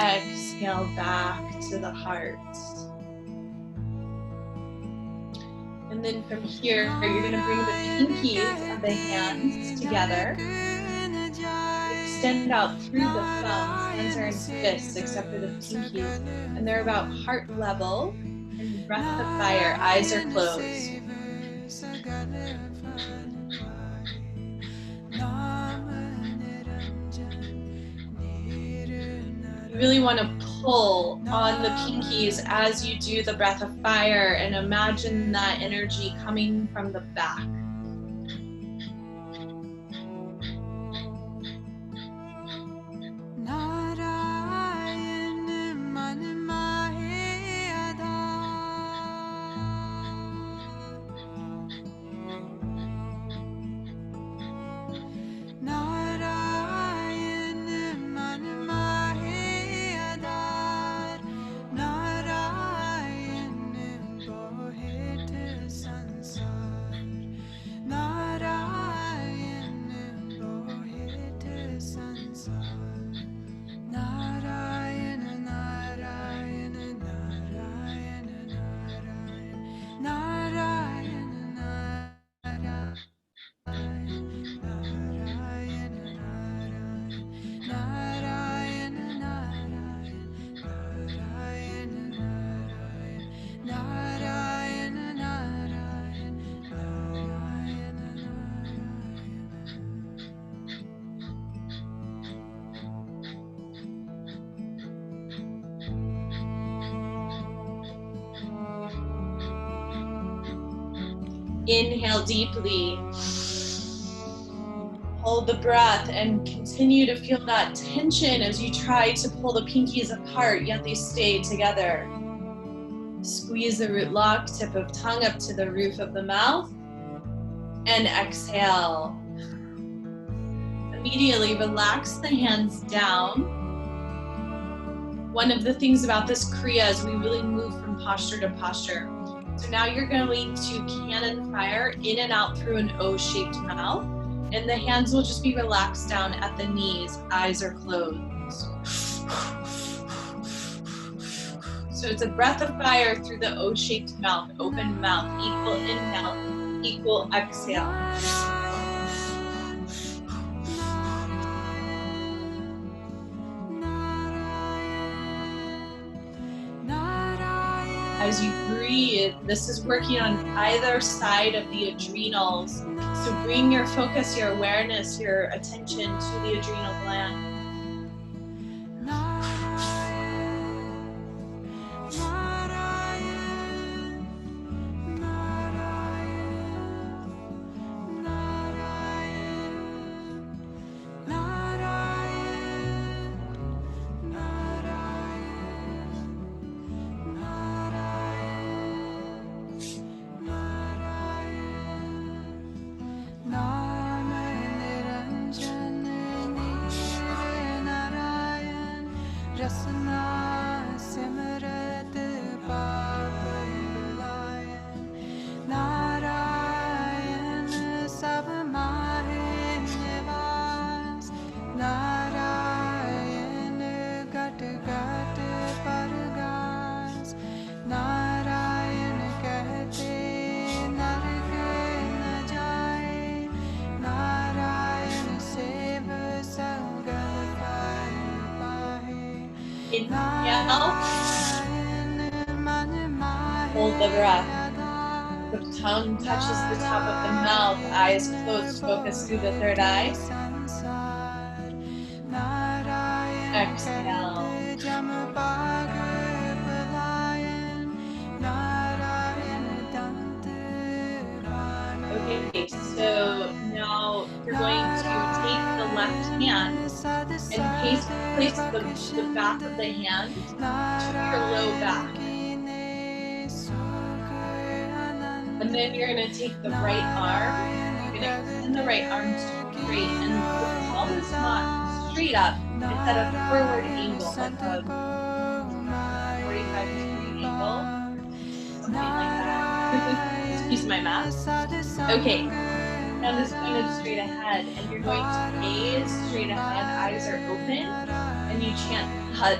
exhale back to the heart. And then from here, you're going to bring the pinkies of the hands together. Extend out through the thumbs. Hands are in fists except for the pinkies. And they're about heart level. And breath of fire, eyes are closed. You really want to pull on the pinkies as you do the breath of fire and imagine that energy coming from the back. Inhale deeply. Hold the breath and continue to feel that tension as you try to pull the pinkies apart, yet they stay together. Squeeze the root lock, tip of tongue up to the roof of the mouth, and exhale. Immediately relax the hands down. One of the things about this Kriya is we really move from posture to posture. So now you're going to cannon fire in and out through an O-shaped mouth, and the hands will just be relaxed down at the knees, eyes are closed. So it's a breath of fire through the O-shaped mouth, open mouth, equal inhale, equal exhale. As you breathe, this is working on either side of the adrenals. So bring your focus, your awareness, your attention to the adrenal gland. Inhale. Hold the breath. The tongue touches the top of the mouth, eyes closed, focus through the third eye. Exhale. Okay, so now you're going to take the left hand and place the back of the hand to your low back. And then you're going to take the right arm, you're going to extend the right arm straight, and the palm is not straight up, it's at a forward angle, like a 45-degree angle, something like that. Excuse my math. Okay, now this pointed straight ahead, and you're going to gaze straight ahead, eyes are open, and you chant Hut,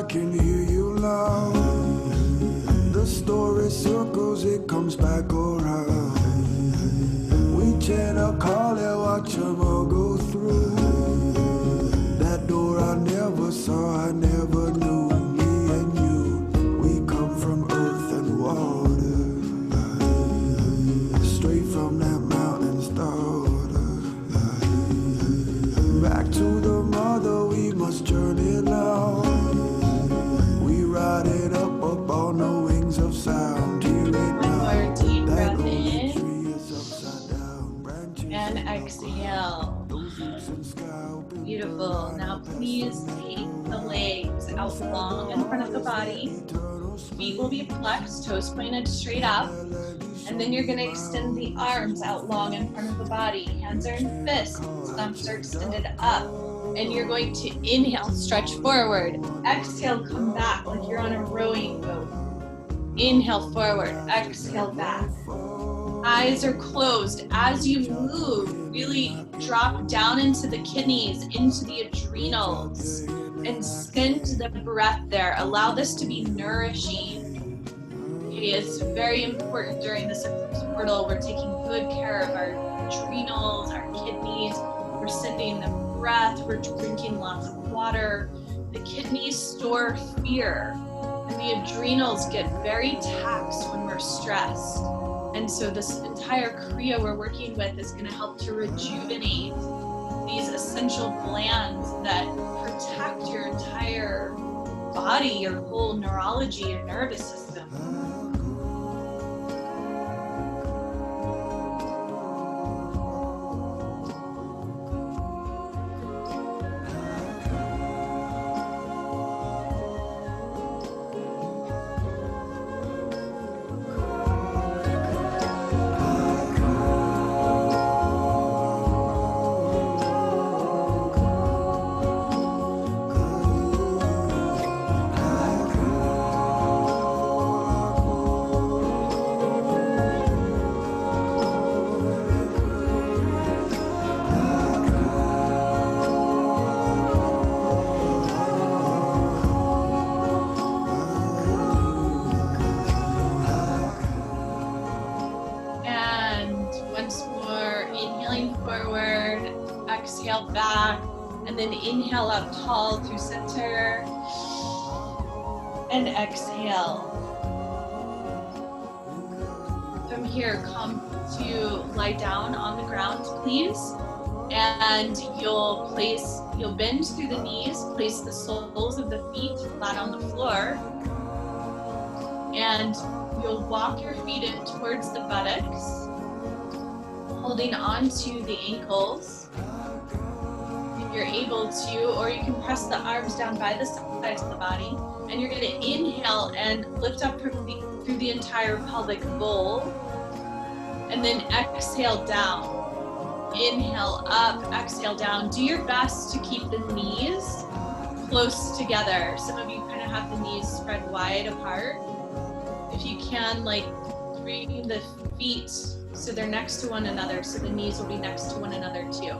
I can hear you now. The story circles, it comes back around. We chant a call and watch them all go through. That door I never saw, I never knew. Me and you, we come from earth and water. Straight from that mountain's daughter. Back to the mother, we must journey now. We ride it up on the wings of sound. Hear it now. More deep That breath golden in tree is upside down. Branches and exhale. those roots and sky open. Beautiful. Now please take the legs out long in front of the body. Feet will be flexed, toes pointed straight up. And then you're going to extend the arms out long in front of the body. Hands are in fists, thumbs are extended up. And you're going to inhale, stretch forward. Exhale, come back like you're on a rowing boat. Inhale forward, exhale back. Eyes are closed. As you move, really drop down into the kidneys, into the adrenals, and send the breath there. Allow this to be nourishing. Okay, it's very important during this eclipse portal. We're taking good care of our adrenals, our kidneys. We're sending them breath. We're drinking lots of water. The kidneys store fear, and the adrenals get very taxed when we're stressed. And so this entire Kriya we're working with is going to help to rejuvenate these essential glands that protect your entire body, your whole neurology, your nervous system. Exhale back, and then inhale up tall through center, and exhale. From here, come to lie down on the ground, please, and you'll bend through the knees, place the soles of the feet flat on the floor, and you'll walk your feet in towards the buttocks, holding on to the ankles. If you're able to, or you can press the arms down by the sides of the body, and you're going to inhale and lift up through the entire pelvic bowl, and then exhale down. Inhale up, exhale down. Do your best to keep the knees close together. Some of you kind of have the knees spread wide apart. If you can, like, bring the feet so they're next to one another, so the knees will be next to one another too.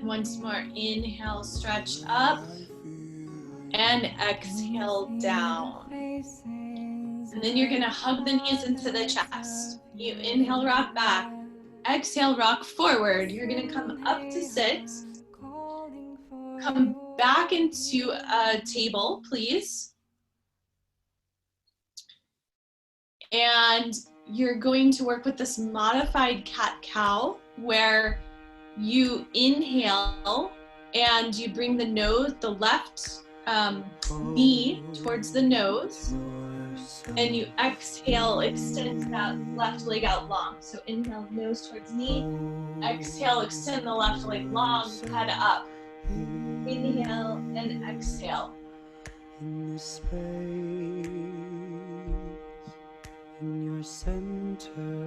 Once more, inhale, stretch up, and exhale down. And then you're gonna hug the knees into the chest. You inhale, rock back. Exhale, rock forward. You're gonna come up to sit. Come back into a table, please. And you're going to work with this modified cat-cow where you inhale and you bring the left knee towards the nose, and you exhale, extend that left leg out long. So inhale, nose towards knee, exhale, extend the left leg long, head up. Inhale and exhale. In this space, in your center,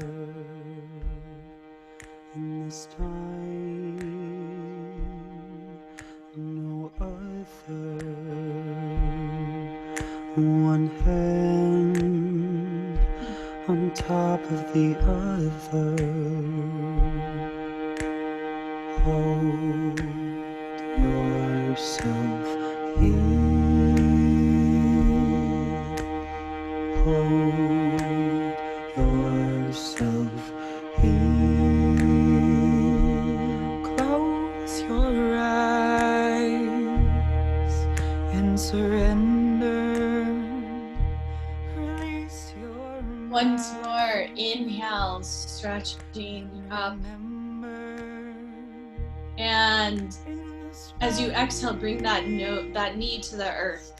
in this time, no other. One hand on top of the other. Hold yourself here. Hold yourself here. Close your eyes and surrender. Release your mind. Once more, inhale, stretching up. And as you exhale, bring that knee to the earth.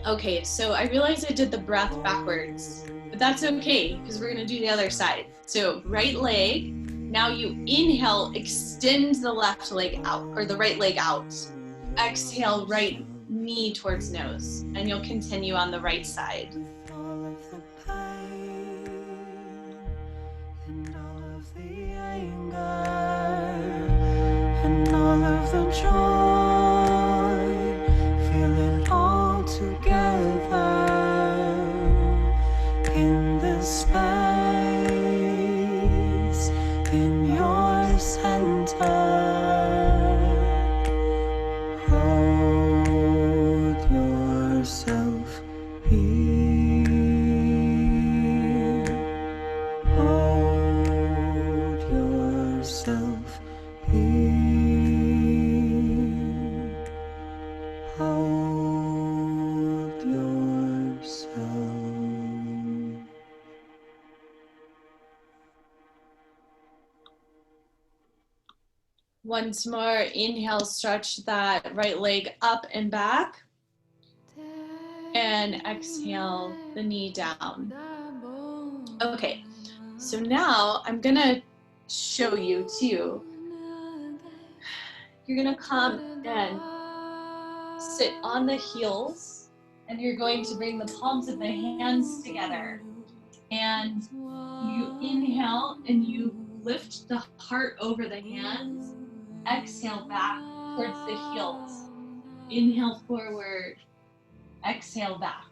Okay, so I realized I did the breath backwards, but that's okay because we're gonna do the other side. So right leg, now you inhale, extend the left leg out, or the right leg out. Exhale, right knee towards nose, and you'll continue on the right side. And all of the joy, feel it all together in this space, in your center. Hold yourself here. Hold yourself here. Hold yourself. Once more, inhale, stretch that right leg up and back. And exhale, the knee down. Okay, so now I'm gonna show you too. You're gonna come and sit on the heels, and you're going to bring the palms of the hands together. And you inhale and you lift the heart over the hands. Exhale back towards the heels. Inhale forward. Exhale back.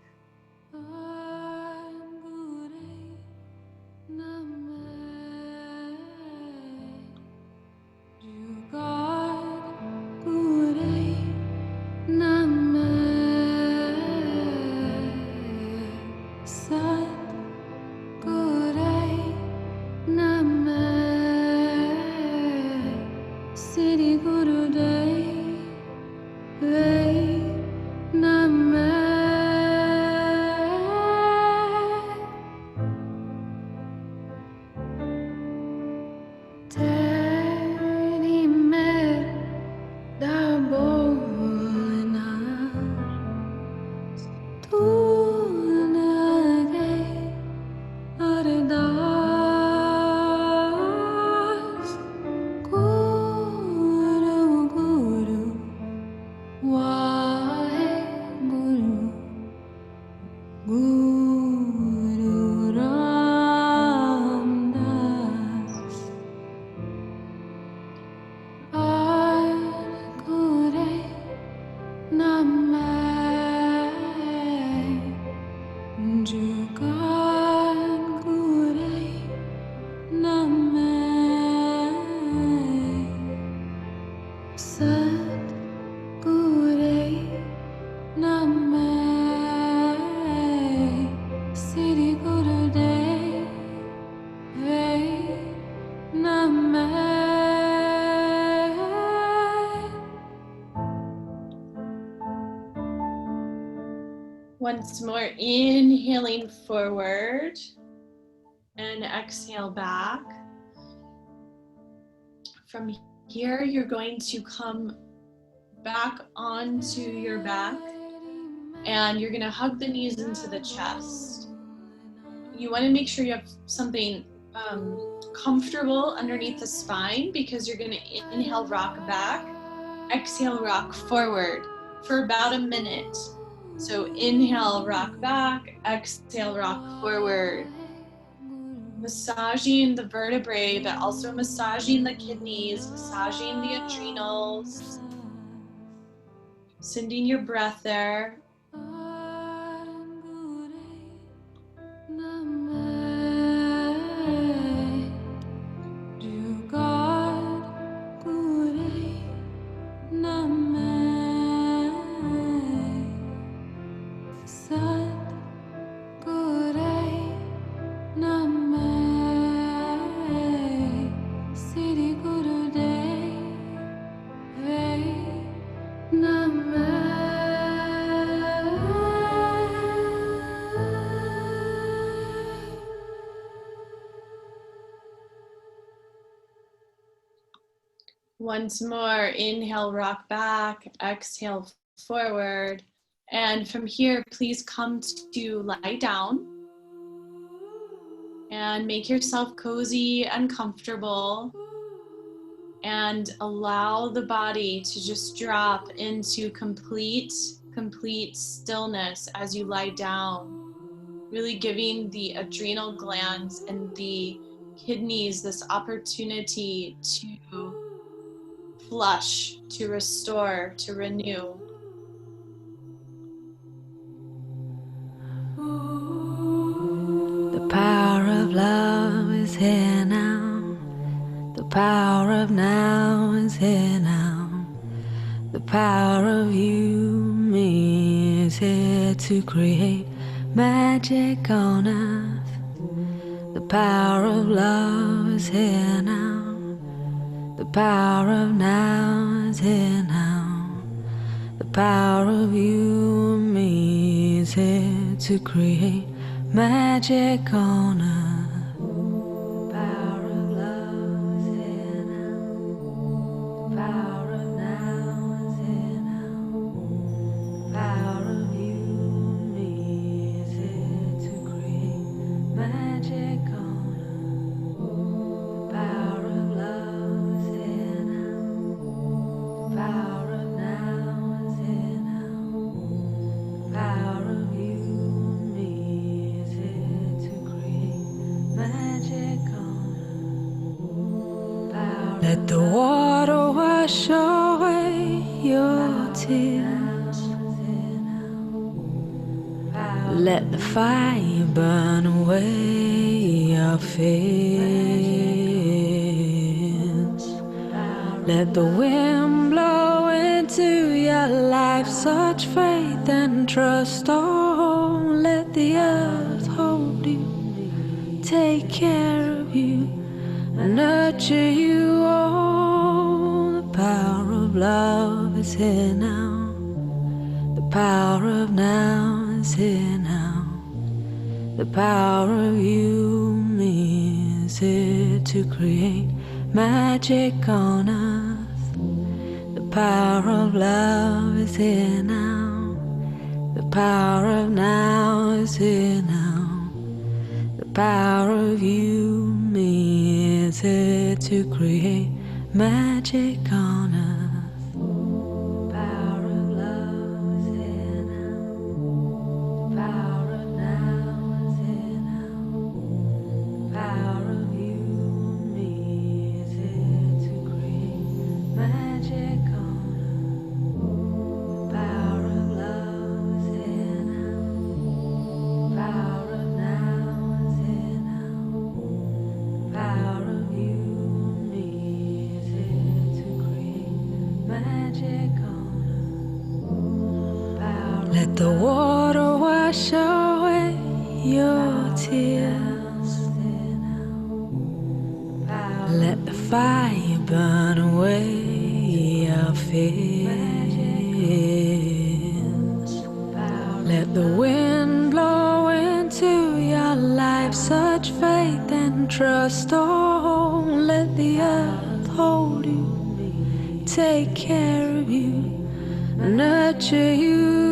Once more, inhaling forward and exhale back. From here, you're going to come back onto your back and you're going to hug the knees into the chest. You want to make sure you have something comfortable underneath the spine, because you're going to inhale, rock back, exhale, rock forward for about a minute. So inhale, rock back, exhale, rock forward. Massaging the vertebrae, but also massaging the kidneys, massaging the adrenals. Sending your breath there. Once more, inhale, rock back, exhale, forward. And from here, please come to lie down and make yourself cozy and comfortable, and allow the body to just drop into complete stillness as you lie down, really giving the adrenal glands and the kidneys this opportunity to flush, to restore, to renew. The power of love is here now. The power of now is here now. The power of you, me, is here to create magic on earth. The power of love is here now. The power of now is here now. The power of you and me is here to create magic on earth. The power of love is here now. The power of now is here now. The power of you and me is here to create magic on earth. The power of love is here now. The power of now is here now. The power of you and me is here to create magic on earth. Let the water wash away your tears. Let the fire burn away your fears. Let the wind blow into your life such faith and trust. Oh, let the earth hold you, take care of you, and nurture you. Oh, the power of love is here now. The power of now is here now. The power of you, me, is here to create magic on earth. The power of love is here now. The power of now is here now. The power of you, me, is here to create magic on earth. The power of love is here now. The power of now is here now. The power of you, me, is here to create magic on earth. The power of love is here now. The power of now is here now. The power of you, me, is here to create magic on earth. Let the water wash away your tears. Let the fire burn away your fears. Let the wind faith and trust. Oh, let the earth hold you, take care of you, nurture you.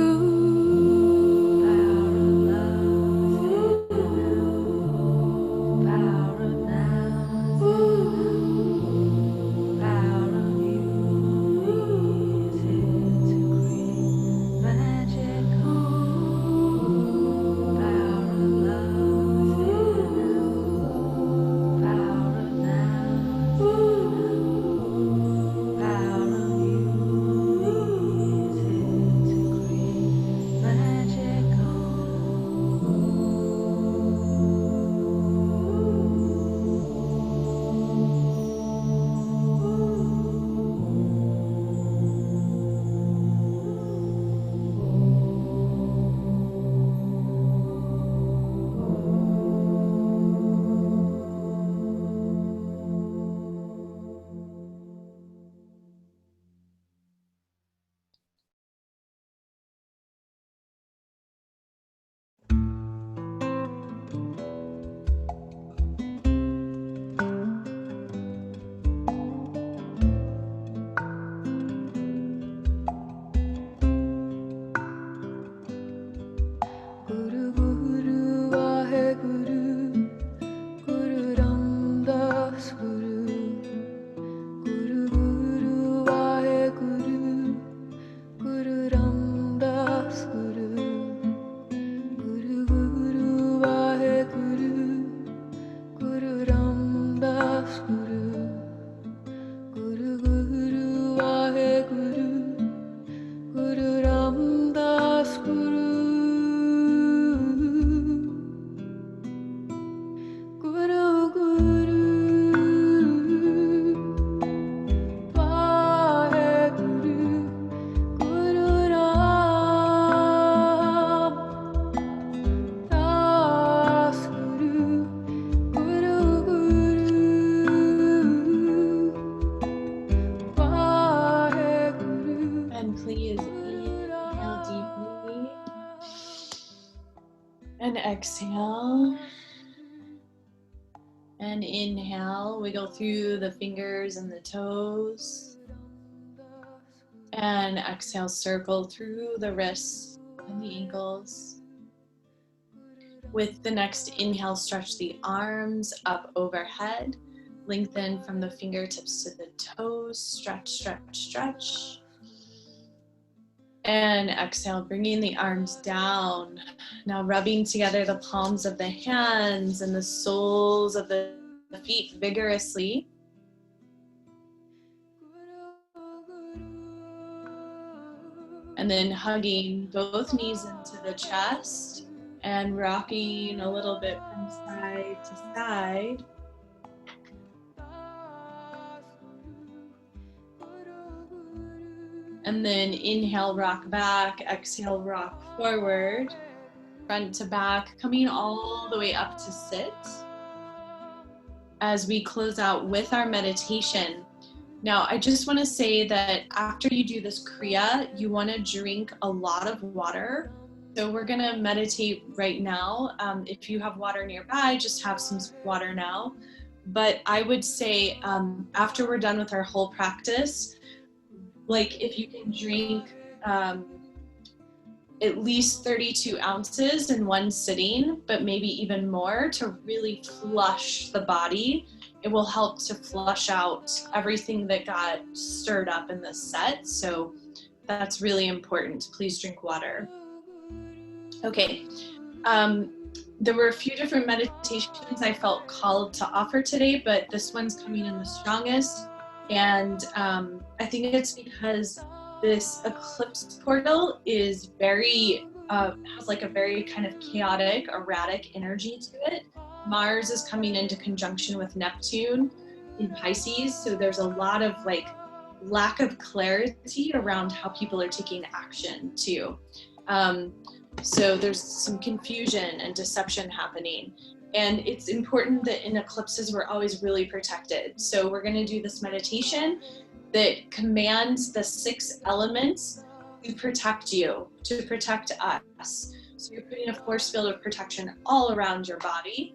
And exhale. And inhale, wiggle through the fingers and the toes. And exhale, circle through the wrists and the ankles. With the next inhale, stretch the arms up overhead. Lengthen from the fingertips to the toes. Stretch, stretch, stretch. And exhale, bringing the arms down. Now rubbing together the palms of the hands and the soles of the feet vigorously. And then hugging both knees into the chest and rocking a little bit from side to side. And then inhale, rock back, exhale, rock forward, front to back, coming all the way up to sit. As we close out with our meditation. Now, I just want to say that after you do this Kriya, you want to drink a lot of water. So we're going to meditate right now. If you have water nearby, just have some water now. But I would say after we're done with our whole practice, like if you can drink at least 32 ounces in one sitting, but maybe even more to really flush the body. It will help to flush out everything that got stirred up in this set. So that's really important. Please drink water. Okay. There were a few different meditations I felt called to offer today, but this one's coming in the strongest. And I think it's because this eclipse portal is very, has like a very kind of chaotic, erratic energy to it. Mars is coming into conjunction with Neptune in Pisces, so there's a lot of like lack of clarity around how people are taking action too. So there's some confusion and deception happening. And it's important that in eclipses, we're always really protected. So we're going to do this meditation that commands the 6 elements to protect you, to protect us. So you're putting a force field of protection all around your body.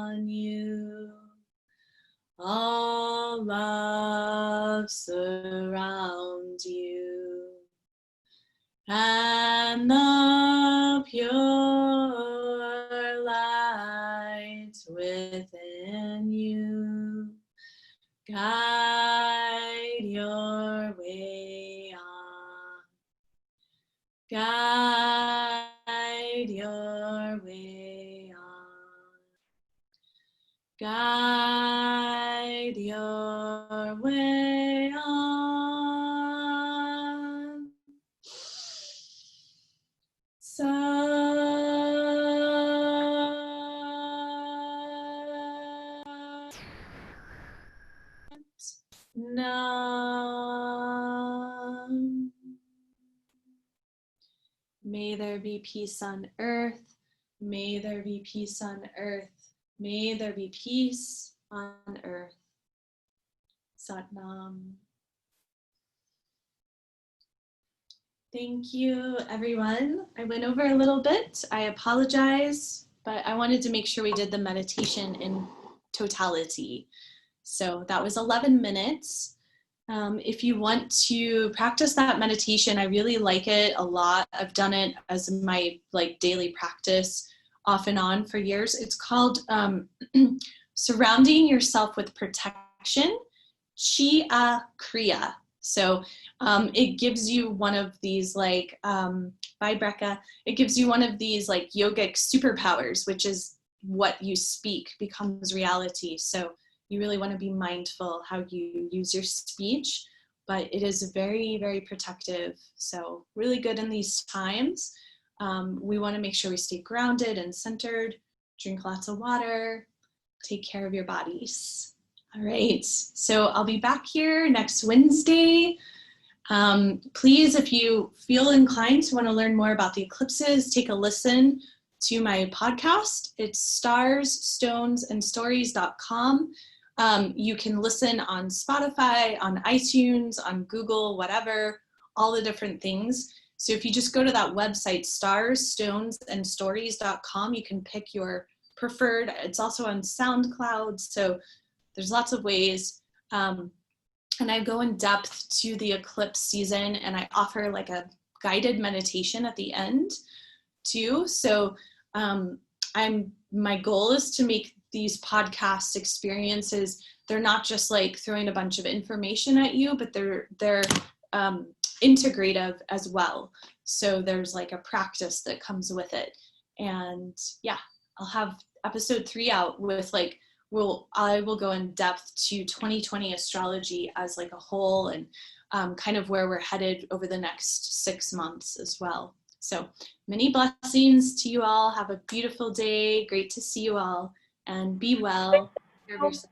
All love surrounds you, and the pure light within you guide your way on. Guide your way on. Guide your way on. Nam. May there be peace on earth. May there be peace on earth. May there be peace on earth. Satnam. Thank you, everyone. I went over a little bit. I apologize, but I wanted to make sure we did the meditation in totality. So that was 11 minutes. If you want to practice that meditation, I really like it a lot. I've done it as my daily practice off and on for years. It's called Surrounding Yourself with Protection, Chia Kriya. So it gives you one of these bye Brecca, it gives you one of these yogic superpowers, which is what you speak becomes reality. So you really want to be mindful how you use your speech, but it is very, very protective. So really good in these times. We want to make sure we stay grounded and centered, drink lots of water, take care of your bodies. All right, so I'll be back here next Wednesday. Please, if you feel inclined to want to learn more about the eclipses, take a listen to my podcast. It's starsstonesandstories.com. You can listen on Spotify, on iTunes, on Google, whatever, all the different things. So if you just go to that website, starsstonesandstories.com, you can pick your preferred. It's also on SoundCloud. So there's lots of ways. And I go in depth to the eclipse season, and I offer a guided meditation at the end too. So my goal is to make these podcast experiences, they're not just throwing a bunch of information at you, but they're integrative as well. So there's a practice that comes with it. And yeah, I'll have episode 3 out with I will go in depth to 2020 astrology as a whole, and kind of where we're headed over the next 6 months as well. So many blessings to you all. Have a beautiful day. Great to see you all, and be well. Take care of yourself.